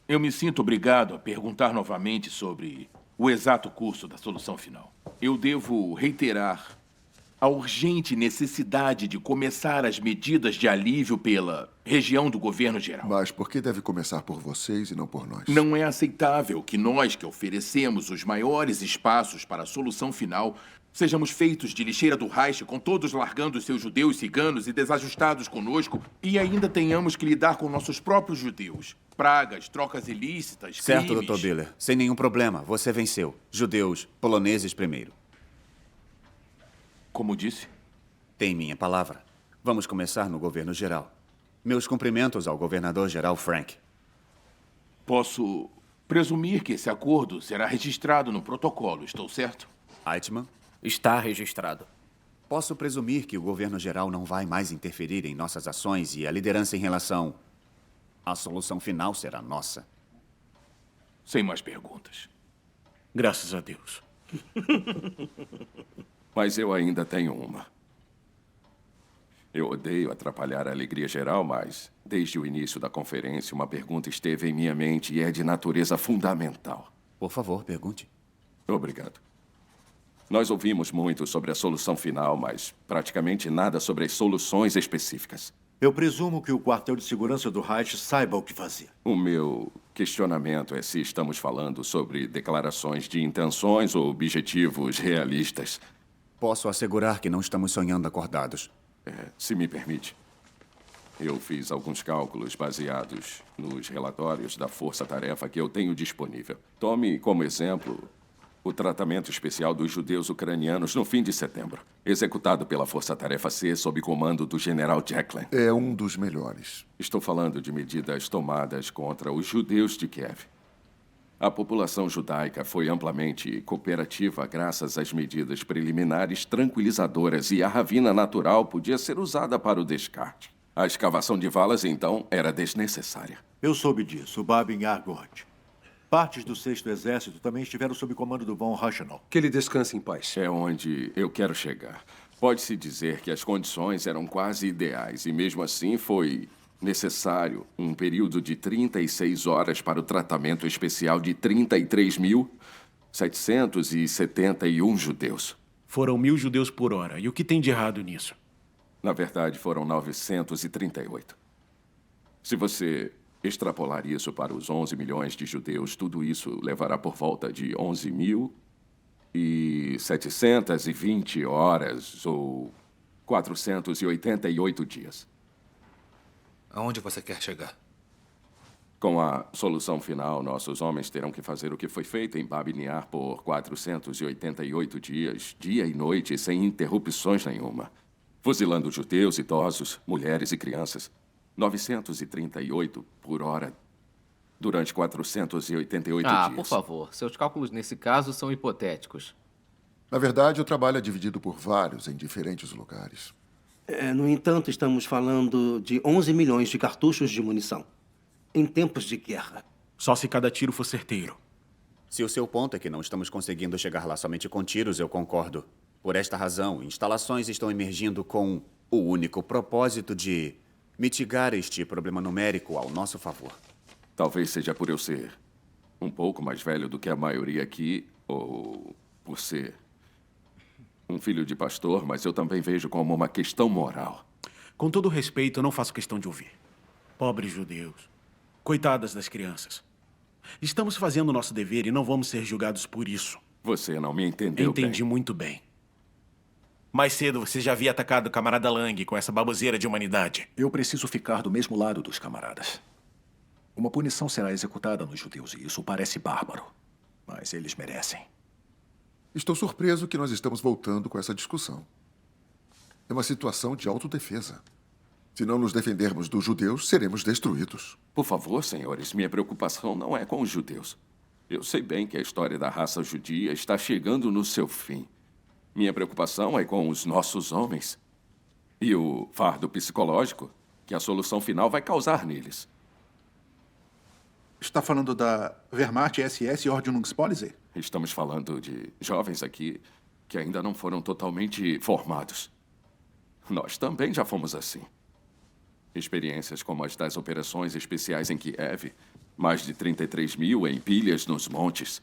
Speaker 15: Eu me sinto obrigado a perguntar novamente sobre o exato curso da solução final. Eu devo reiterar a urgente necessidade de começar as medidas de alívio pela região do governo geral.
Speaker 18: Mas por que deve começar por vocês e não por nós?
Speaker 15: Não é aceitável que nós, que oferecemos os maiores espaços para a solução final, sejamos feitos de lixeira do Reich, com todos largando seus judeus ciganos e desajustados conosco, e ainda tenhamos que lidar com nossos próprios judeus. Pragas, trocas ilícitas,
Speaker 2: Certo,
Speaker 15: crimes...
Speaker 2: Dr. Biller. Sem nenhum problema. Você venceu. Judeus, poloneses primeiro.
Speaker 15: Como disse?
Speaker 2: Tem minha palavra. Vamos começar no governo geral. Meus cumprimentos ao governador-geral Frank.
Speaker 15: Posso presumir que esse acordo será registrado no protocolo, estou certo?
Speaker 2: Eichmann?
Speaker 6: Está registrado.
Speaker 2: Posso presumir que o governo geral não vai mais interferir em nossas ações e a liderança em relação à solução final será nossa.
Speaker 15: Sem mais perguntas.
Speaker 5: Graças a Deus.
Speaker 13: Mas eu ainda tenho uma. Eu odeio atrapalhar a alegria geral, mas, desde o início da conferência, uma pergunta esteve em minha mente e é de natureza fundamental.
Speaker 2: Por favor, pergunte.
Speaker 13: Obrigado. Nós ouvimos muito sobre a solução final, mas praticamente nada sobre as soluções específicas.
Speaker 10: Eu presumo que o quartel de segurança do Reich saiba o que fazer.
Speaker 13: O meu questionamento é se estamos falando sobre declarações de intenções ou objetivos realistas.
Speaker 2: Posso assegurar que não estamos sonhando acordados.
Speaker 13: Se me permite. Eu fiz alguns cálculos baseados nos relatórios da força-tarefa que eu tenho disponível. Tome como exemplo o tratamento especial dos judeus ucranianos no fim de setembro, executado pela Força-Tarefa C sob comando do general Jacklin.
Speaker 18: É um dos melhores.
Speaker 13: Estou falando de medidas tomadas contra os judeus de Kiev. A população judaica foi amplamente cooperativa graças às medidas preliminares tranquilizadoras e a ravina natural podia ser usada para o descarte. A escavação de valas, então, era desnecessária.
Speaker 10: Eu soube disso, Babin Argot. Partes do 6º Exército também estiveram sob comando do von Rauschenau.
Speaker 13: Que ele descanse em paz. É onde eu quero chegar. Pode-se dizer que as condições eram quase ideais e, mesmo assim, foi necessário um período de 36 horas para o tratamento especial de 33.771 judeus.
Speaker 5: Foram 1.000 judeus por hora. E o que tem de errado nisso?
Speaker 13: Na verdade, foram 938. Se você extrapolar isso para os 11 milhões de judeus, tudo isso levará por volta de 11.720 horas ou 488 dias.
Speaker 4: Aonde você quer chegar?
Speaker 13: Com a solução final, nossos homens terão que fazer o que foi feito em Bab Niar por 488 dias, dia e noite, sem interrupções nenhuma. Fuzilando judeus, idosos, mulheres e crianças. 938 por hora durante 488 dias.
Speaker 14: Por favor. Seus cálculos nesse caso são hipotéticos.
Speaker 18: Na verdade, o trabalho é dividido por vários em diferentes lugares.
Speaker 9: No entanto, estamos falando de 11 milhões de cartuchos de munição. Em tempos de guerra.
Speaker 5: Só se cada tiro for certeiro.
Speaker 2: Se o seu ponto é que não estamos conseguindo chegar lá somente com tiros, eu concordo. Por esta razão, instalações estão emergindo com o único propósito de mitigar este problema numérico ao nosso favor.
Speaker 13: Talvez seja por eu ser um pouco mais velho do que a maioria aqui, ou por ser um filho de pastor, mas eu também vejo como uma questão moral.
Speaker 5: Com todo respeito, eu não faço questão de ouvir. Pobres judeus. Coitadas das crianças. Estamos fazendo o nosso dever e não vamos ser julgados por isso.
Speaker 13: Você não me entendeu bem.
Speaker 5: Entendi muito bem. Mais cedo você já havia atacado o camarada Lang com essa baboseira de humanidade.
Speaker 17: Eu preciso ficar do mesmo lado dos camaradas. Uma punição será executada nos judeus e isso parece bárbaro. Mas eles merecem.
Speaker 18: Estou surpreso que nós estamos voltando com essa discussão. É uma situação de autodefesa. Se não nos defendermos dos judeus, seremos destruídos.
Speaker 13: Por favor, senhores, minha preocupação não é com os judeus. Eu sei bem que a história da raça judia está chegando no seu fim. Minha preocupação é com os nossos homens e o fardo psicológico que a solução final vai causar neles.
Speaker 12: Está falando da Wehrmacht, SS e Ordnungspolizei?
Speaker 13: Estamos falando de jovens aqui que ainda não foram totalmente formados. Nós também já fomos assim. Experiências como as das operações especiais em Kiev, mais de 33 mil em pilhas nos montes.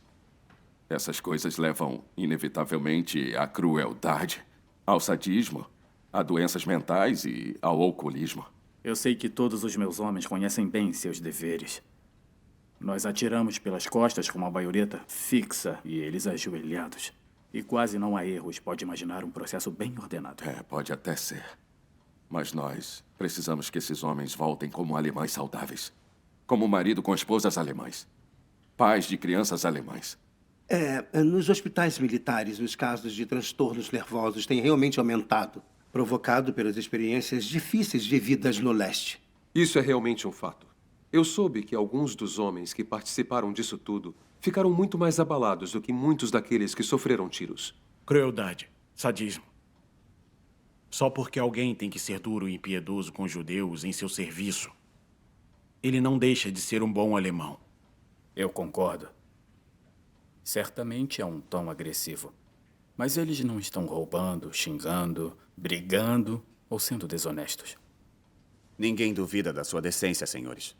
Speaker 13: Essas coisas levam, inevitavelmente, à crueldade, ao sadismo, a doenças mentais e ao alcoolismo.
Speaker 11: Eu sei que todos os meus homens conhecem bem seus deveres. Nós atiramos pelas costas com uma baioneta fixa e eles ajoelhados. E quase não há erros. Pode imaginar um processo bem ordenado.
Speaker 13: Pode até ser. Mas nós precisamos que esses homens voltem como alemães saudáveis. Como marido com esposas alemães. Pais de crianças alemães.
Speaker 9: Nos hospitais militares, os casos de transtornos nervosos têm realmente aumentado, provocado pelas experiências difíceis vividas no leste.
Speaker 8: Isso é realmente um fato. Eu soube que alguns dos homens que participaram disso tudo ficaram muito mais abalados do que muitos daqueles que sofreram tiros.
Speaker 5: Crueldade, sadismo. Só porque alguém tem que ser duro e impiedoso com os judeus em seu serviço, ele não deixa de ser um bom alemão.
Speaker 11: Eu concordo. Certamente é um tom agressivo. Mas eles não estão roubando, xingando, brigando ou sendo desonestos.
Speaker 2: Ninguém duvida da sua decência, senhores.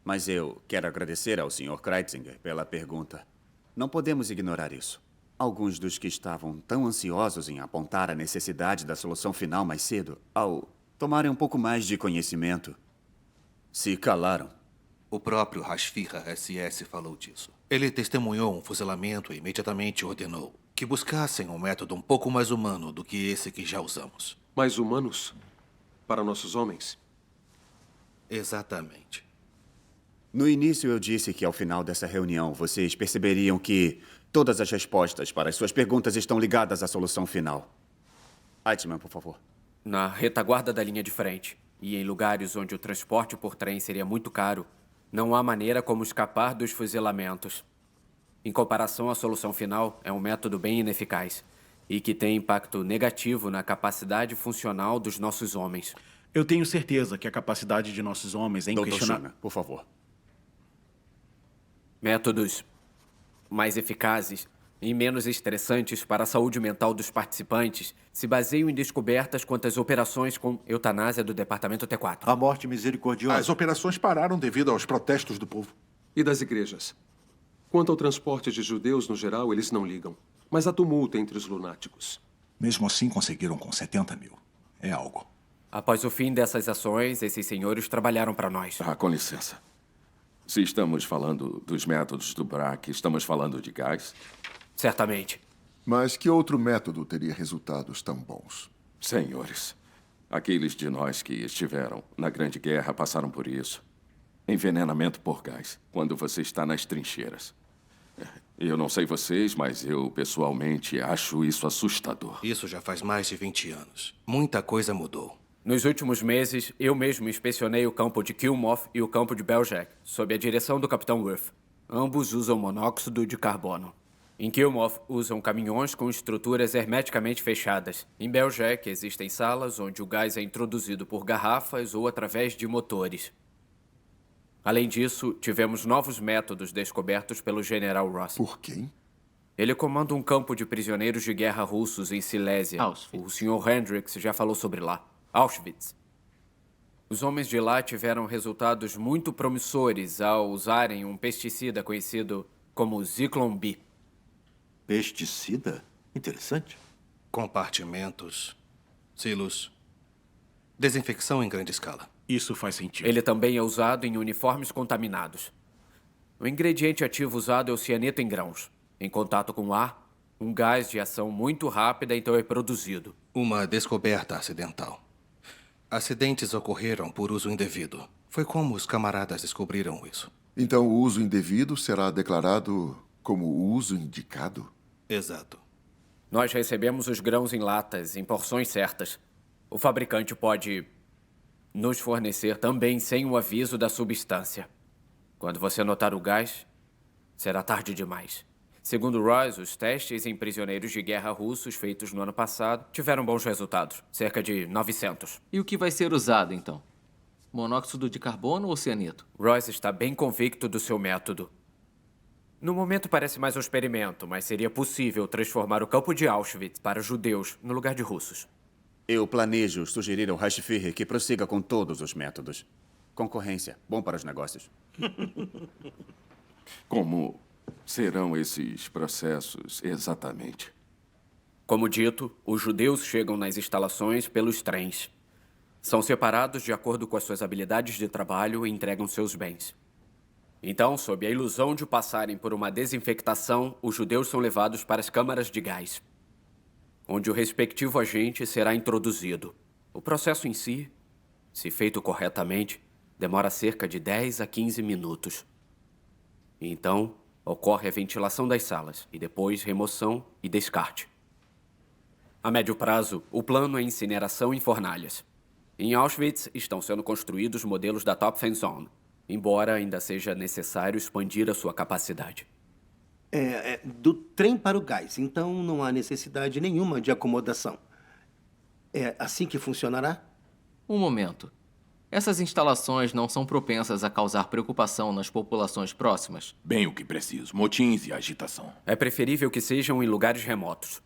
Speaker 2: Mas eu quero agradecer ao Sr. Kreitzinger pela pergunta. Não podemos ignorar isso. Alguns dos que estavam tão ansiosos em apontar a necessidade da solução final mais cedo, ao tomarem um pouco mais de conhecimento, se calaram.
Speaker 4: O próprio Reichsführer SS falou disso. Ele testemunhou um fuzilamento e imediatamente ordenou que buscassem um método um pouco mais humano do que esse que já usamos.
Speaker 8: Mais humanos? Para nossos homens?
Speaker 4: Exatamente.
Speaker 2: No início eu disse que ao final dessa reunião vocês perceberiam que todas as respostas para as suas perguntas estão ligadas à solução final. Eichmann, por favor.
Speaker 6: Na retaguarda da linha de frente e em lugares onde o transporte por trem seria muito caro, não há maneira como escapar dos fuzilamentos. Em comparação à solução final, é um método bem ineficaz e que tem impacto negativo na capacidade funcional dos nossos homens.
Speaker 5: Eu tenho certeza que a capacidade de nossos homens é inquestionável.
Speaker 2: Por favor.
Speaker 6: Métodos mais eficazes e menos estressantes para a saúde mental dos participantes se baseiam em descobertas quanto às operações com eutanásia do Departamento T4.
Speaker 10: A morte misericordiosa.
Speaker 12: As operações pararam devido aos protestos do povo.
Speaker 8: E das igrejas. Quanto ao transporte de judeus no geral, eles não ligam. Mas há tumulto entre os lunáticos.
Speaker 17: Mesmo assim, conseguiram com 70 mil. É algo.
Speaker 6: Após o fim dessas ações, esses senhores trabalharam para nós.
Speaker 13: Com licença. Se estamos falando dos métodos do BRAC, estamos falando de gás?
Speaker 6: Certamente.
Speaker 18: Mas que outro método teria resultados tão bons?
Speaker 13: Senhores, aqueles de nós que estiveram na Grande Guerra passaram por isso. Envenenamento por gás, quando você está nas trincheiras. Eu não sei vocês, mas eu, pessoalmente, acho isso assustador.
Speaker 4: Isso já faz mais de 20 anos. Muita coisa mudou.
Speaker 6: Nos últimos meses, eu mesmo inspecionei o campo de Kilmoth e o campo de Beljac, sob a direção do Capitão Worth. Ambos usam monóxido de carbono. Em Kilmoth, usam caminhões com estruturas hermeticamente fechadas. Em Beljac, existem salas onde o gás é introduzido por garrafas ou através de motores. Além disso, tivemos novos métodos descobertos pelo General Ross.
Speaker 18: Por quem?
Speaker 6: Ele comanda um campo de prisioneiros de guerra russos em Silésia. O Sr. Hendricks já falou sobre lá. Auschwitz. Os homens de lá tiveram resultados muito promissores ao usarem um pesticida conhecido como Zyklon B.
Speaker 10: Pesticida? Interessante.
Speaker 4: Compartimentos, silos, desinfecção em grande escala.
Speaker 5: Isso faz sentido.
Speaker 6: Ele também é usado em uniformes contaminados. O ingrediente ativo usado é o cianeto em grãos. Em contato com o ar, um gás de ação muito rápida então é produzido.
Speaker 4: Uma descoberta acidental. Acidentes ocorreram por uso indevido. Foi como os camaradas descobriram isso.
Speaker 18: Então o uso indevido será declarado como o uso indicado?
Speaker 4: Exato.
Speaker 6: Nós recebemos os grãos em latas, em porções certas. O fabricante pode nos fornecer também sem o aviso da substância. Quando você notar o gás, será tarde demais. Segundo Royce, os testes em prisioneiros de guerra russos feitos no ano passado tiveram bons resultados. Cerca de 900.
Speaker 14: E o que vai ser usado, então? Monóxido de carbono ou cianeto?
Speaker 6: Royce está bem convicto do seu método. No momento parece mais um experimento, mas seria possível transformar o campo de Auschwitz para judeus no lugar de russos.
Speaker 2: Eu planejo sugerir ao Reichsführer que prossiga com todos os métodos. Concorrência, bom para os negócios.
Speaker 13: Como serão esses processos exatamente?
Speaker 6: Como dito, os judeus chegam nas instalações pelos trens. São separados de acordo com as suas habilidades de trabalho e entregam seus bens. Então, sob a ilusão de passarem por uma desinfectação, os judeus são levados para as câmaras de gás, onde o respectivo agente será introduzido. O processo em si, se feito corretamente, demora cerca de 10 a 15 minutos. Então, ocorre a ventilação das salas e depois remoção e descarte. A médio prazo, o plano é incineração em fornalhas. Em Auschwitz estão sendo construídos modelos da Topfenzone, embora ainda seja necessário expandir a sua capacidade.
Speaker 9: Do trem para o gás, então não há necessidade nenhuma de acomodação. É assim que funcionará?
Speaker 14: Um momento. Essas instalações não são propensas a causar preocupação nas populações próximas?
Speaker 15: Bem o que preciso. Motins e agitação.
Speaker 6: É preferível que sejam em lugares remotos.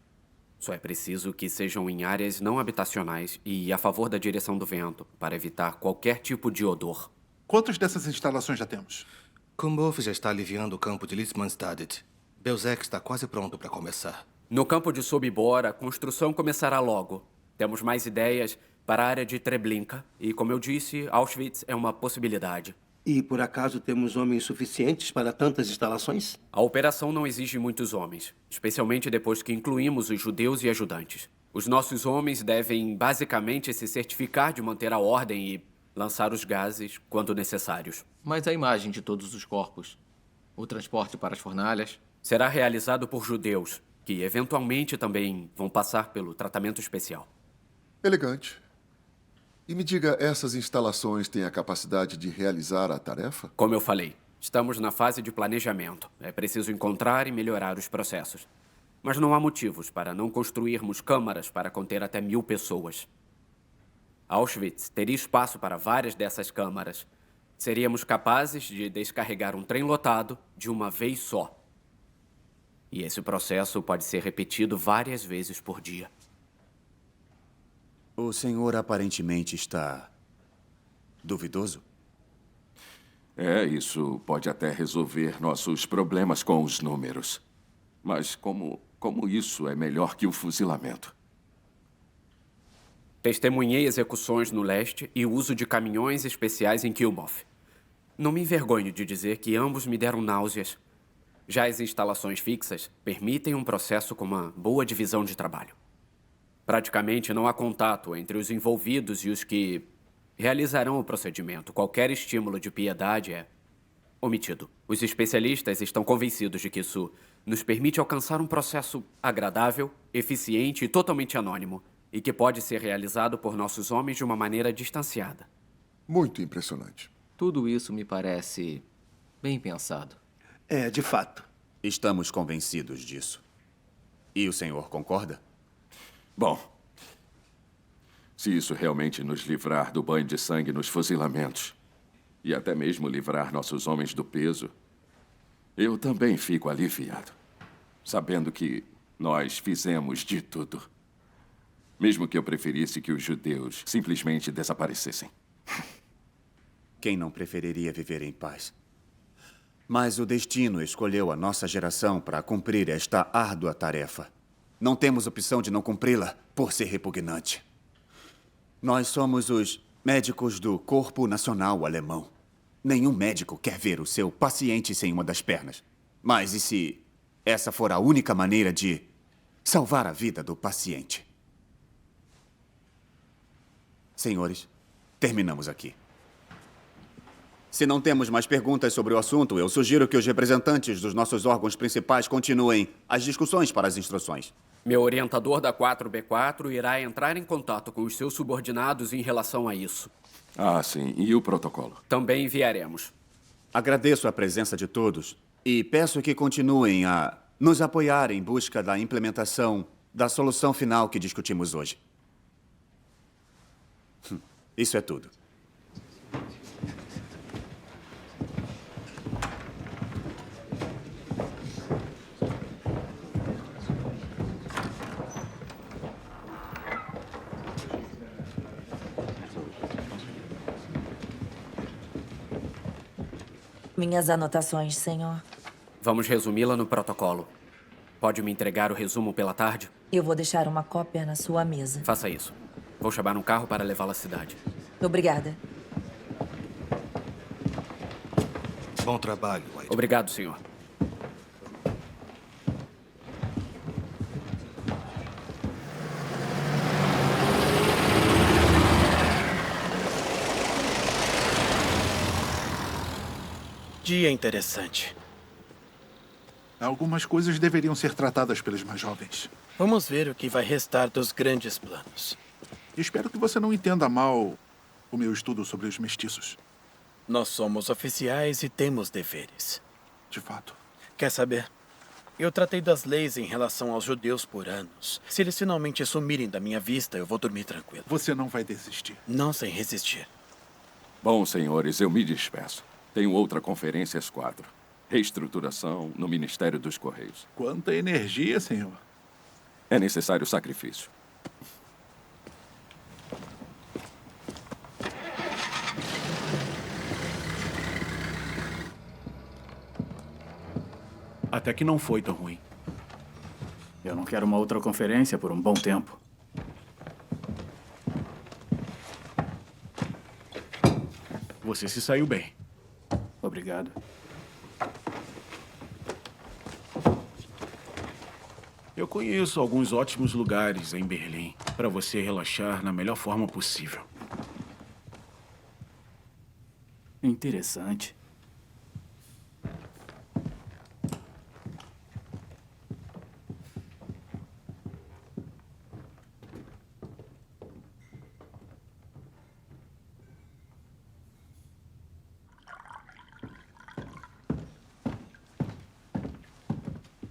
Speaker 6: Só é preciso que sejam em áreas não habitacionais e a favor da direção do vento, para evitar qualquer tipo de odor.
Speaker 12: Quantas dessas instalações já temos?
Speaker 4: Kumbhof já está aliviando o campo de Litzmannstadt. Belzec está quase pronto para começar.
Speaker 6: No campo de Sobibor, a construção começará logo. Temos mais ideias para a área de Treblinka e, como eu disse, Auschwitz é uma possibilidade.
Speaker 9: E, por acaso, temos homens suficientes para tantas instalações?
Speaker 6: A operação não exige muitos homens, especialmente depois que incluímos os judeus e ajudantes. Os nossos homens devem, basicamente, se certificar de manter a ordem e lançar os gases quando necessários.
Speaker 14: Mas a imagem de todos os corpos, o transporte para as fornalhas...
Speaker 6: será realizado por judeus, que eventualmente também vão passar pelo tratamento especial.
Speaker 18: Elegante. E me diga, essas instalações têm a capacidade de realizar a tarefa?
Speaker 6: Como eu falei, estamos na fase de planejamento. É preciso encontrar e melhorar os processos. Mas não há motivos para não construirmos câmaras para conter até 1000 pessoas. Auschwitz teria espaço para várias dessas câmaras. Seríamos capazes de descarregar um trem lotado de uma vez só. E esse processo pode ser repetido várias vezes por dia.
Speaker 2: O senhor aparentemente está duvidoso?
Speaker 13: Isso pode até resolver nossos problemas com os números. Mas como isso é melhor que o fuzilamento?
Speaker 6: Testemunhei execuções no leste e o uso de caminhões especiais em Kumbhof. Não me envergonho de dizer que ambos me deram náuseas. Já as instalações fixas permitem um processo com uma boa divisão de trabalho. Praticamente não há contato entre os envolvidos e os que realizarão o procedimento. Qualquer estímulo de piedade é omitido. Os especialistas estão convencidos de que isso nos permite alcançar um processo agradável, eficiente e totalmente anônimo, e que pode ser realizado por nossos homens de uma maneira distanciada.
Speaker 18: Muito impressionante.
Speaker 14: Tudo isso me parece bem pensado.
Speaker 9: De fato.
Speaker 2: Estamos convencidos disso. E o senhor concorda?
Speaker 13: Bom, se isso realmente nos livrar do banho de sangue nos fuzilamentos, e até mesmo livrar nossos homens do peso, eu também fico aliviado, sabendo que nós fizemos de tudo. Mesmo que eu preferisse que os judeus simplesmente desaparecessem.
Speaker 2: Quem não preferiria viver em paz? Mas o destino escolheu a nossa geração para cumprir esta árdua tarefa. Não temos opção de não cumpri-la por ser repugnante. Nós somos os médicos do Corpo Nacional Alemão. Nenhum médico quer ver o seu paciente sem uma das pernas. Mas e se essa for a única maneira de salvar a vida do paciente? Senhores, terminamos aqui. Se não temos mais perguntas sobre o assunto, eu sugiro que os representantes dos nossos órgãos principais continuem as discussões para as instruções.
Speaker 6: Meu orientador da 4B4 irá entrar em contato com os seus subordinados em relação a isso.
Speaker 13: Ah, sim. E o protocolo?
Speaker 6: Também enviaremos.
Speaker 2: Agradeço a presença de todos e peço que continuem a nos apoiar em busca da implementação da solução final que discutimos hoje. Isso é tudo.
Speaker 7: Minhas anotações, senhor.
Speaker 6: Vamos resumi-la no protocolo. Pode me entregar o resumo pela tarde?
Speaker 7: Eu vou deixar uma cópia na sua mesa.
Speaker 6: Faça isso. Vou chamar um carro para levá-la à cidade.
Speaker 7: Obrigada.
Speaker 4: Bom trabalho, White.
Speaker 6: Obrigado, senhor.
Speaker 16: Dia interessante.
Speaker 12: Algumas coisas deveriam ser tratadas pelos mais jovens.
Speaker 16: Vamos ver o que vai restar dos grandes planos.
Speaker 12: Espero que você não entenda mal o meu estudo sobre os mestiços.
Speaker 16: Nós somos oficiais e temos deveres.
Speaker 12: De fato.
Speaker 16: Quer saber? Eu tratei das leis em relação aos judeus por anos. Se eles finalmente sumirem da minha vista, eu vou dormir tranquilo.
Speaker 12: Você não vai desistir.
Speaker 16: Não sem resistir.
Speaker 13: Bom, senhores, eu me despeço. Tenho outra conferência às 4. Reestruturação no Ministério dos Correios.
Speaker 12: Quanta energia, senhor.
Speaker 13: É necessário sacrifício.
Speaker 5: Até que não foi tão ruim.
Speaker 11: Eu não quero uma outra conferência por um bom tempo.
Speaker 5: Você se saiu bem.
Speaker 11: Obrigado.
Speaker 5: Eu conheço alguns ótimos lugares em Berlim para você relaxar na melhor forma possível.
Speaker 11: Interessante.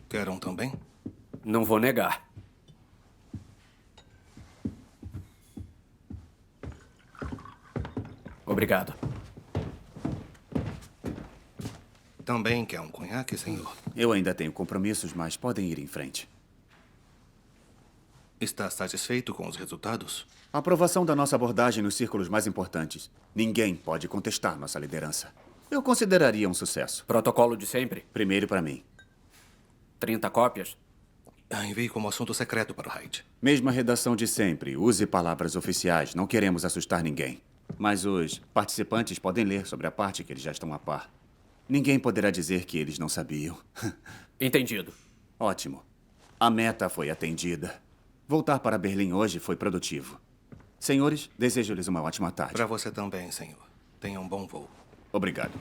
Speaker 4: Quer um também?
Speaker 6: Não vou negar. Obrigado.
Speaker 4: Também quer um conhaque, senhor?
Speaker 2: Eu ainda tenho compromissos, mas podem ir em frente.
Speaker 4: Está satisfeito com os resultados?
Speaker 2: A aprovação da nossa abordagem nos círculos mais importantes. Ninguém pode contestar nossa liderança. Eu consideraria um sucesso.
Speaker 6: Protocolo de sempre?
Speaker 2: Primeiro para mim.
Speaker 6: 30 cópias?
Speaker 4: Enviei como assunto secreto para o Hyde.
Speaker 2: Mesma redação de sempre. Use palavras oficiais. Não queremos assustar ninguém. Mas os participantes podem ler sobre a parte que eles já estão a par. Ninguém poderá dizer que eles não sabiam.
Speaker 6: Entendido.
Speaker 2: Ótimo. A meta foi atendida. Voltar para Berlim hoje foi produtivo. Senhores, desejo-lhes uma ótima tarde.
Speaker 4: Para você também, senhor. Tenha um bom voo.
Speaker 2: Obrigado.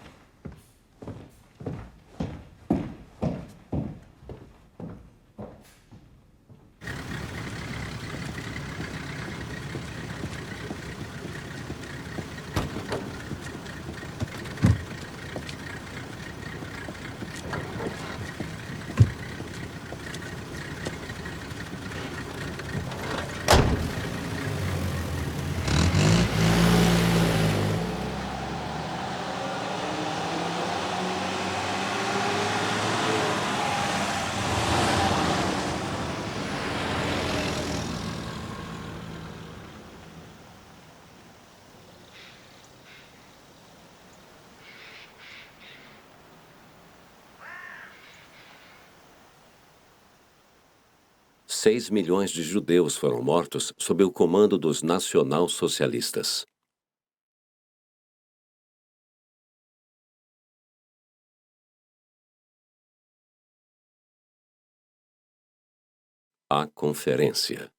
Speaker 1: Seis milhões de judeus foram mortos sob o comando dos nacional-socialistas. A conferência.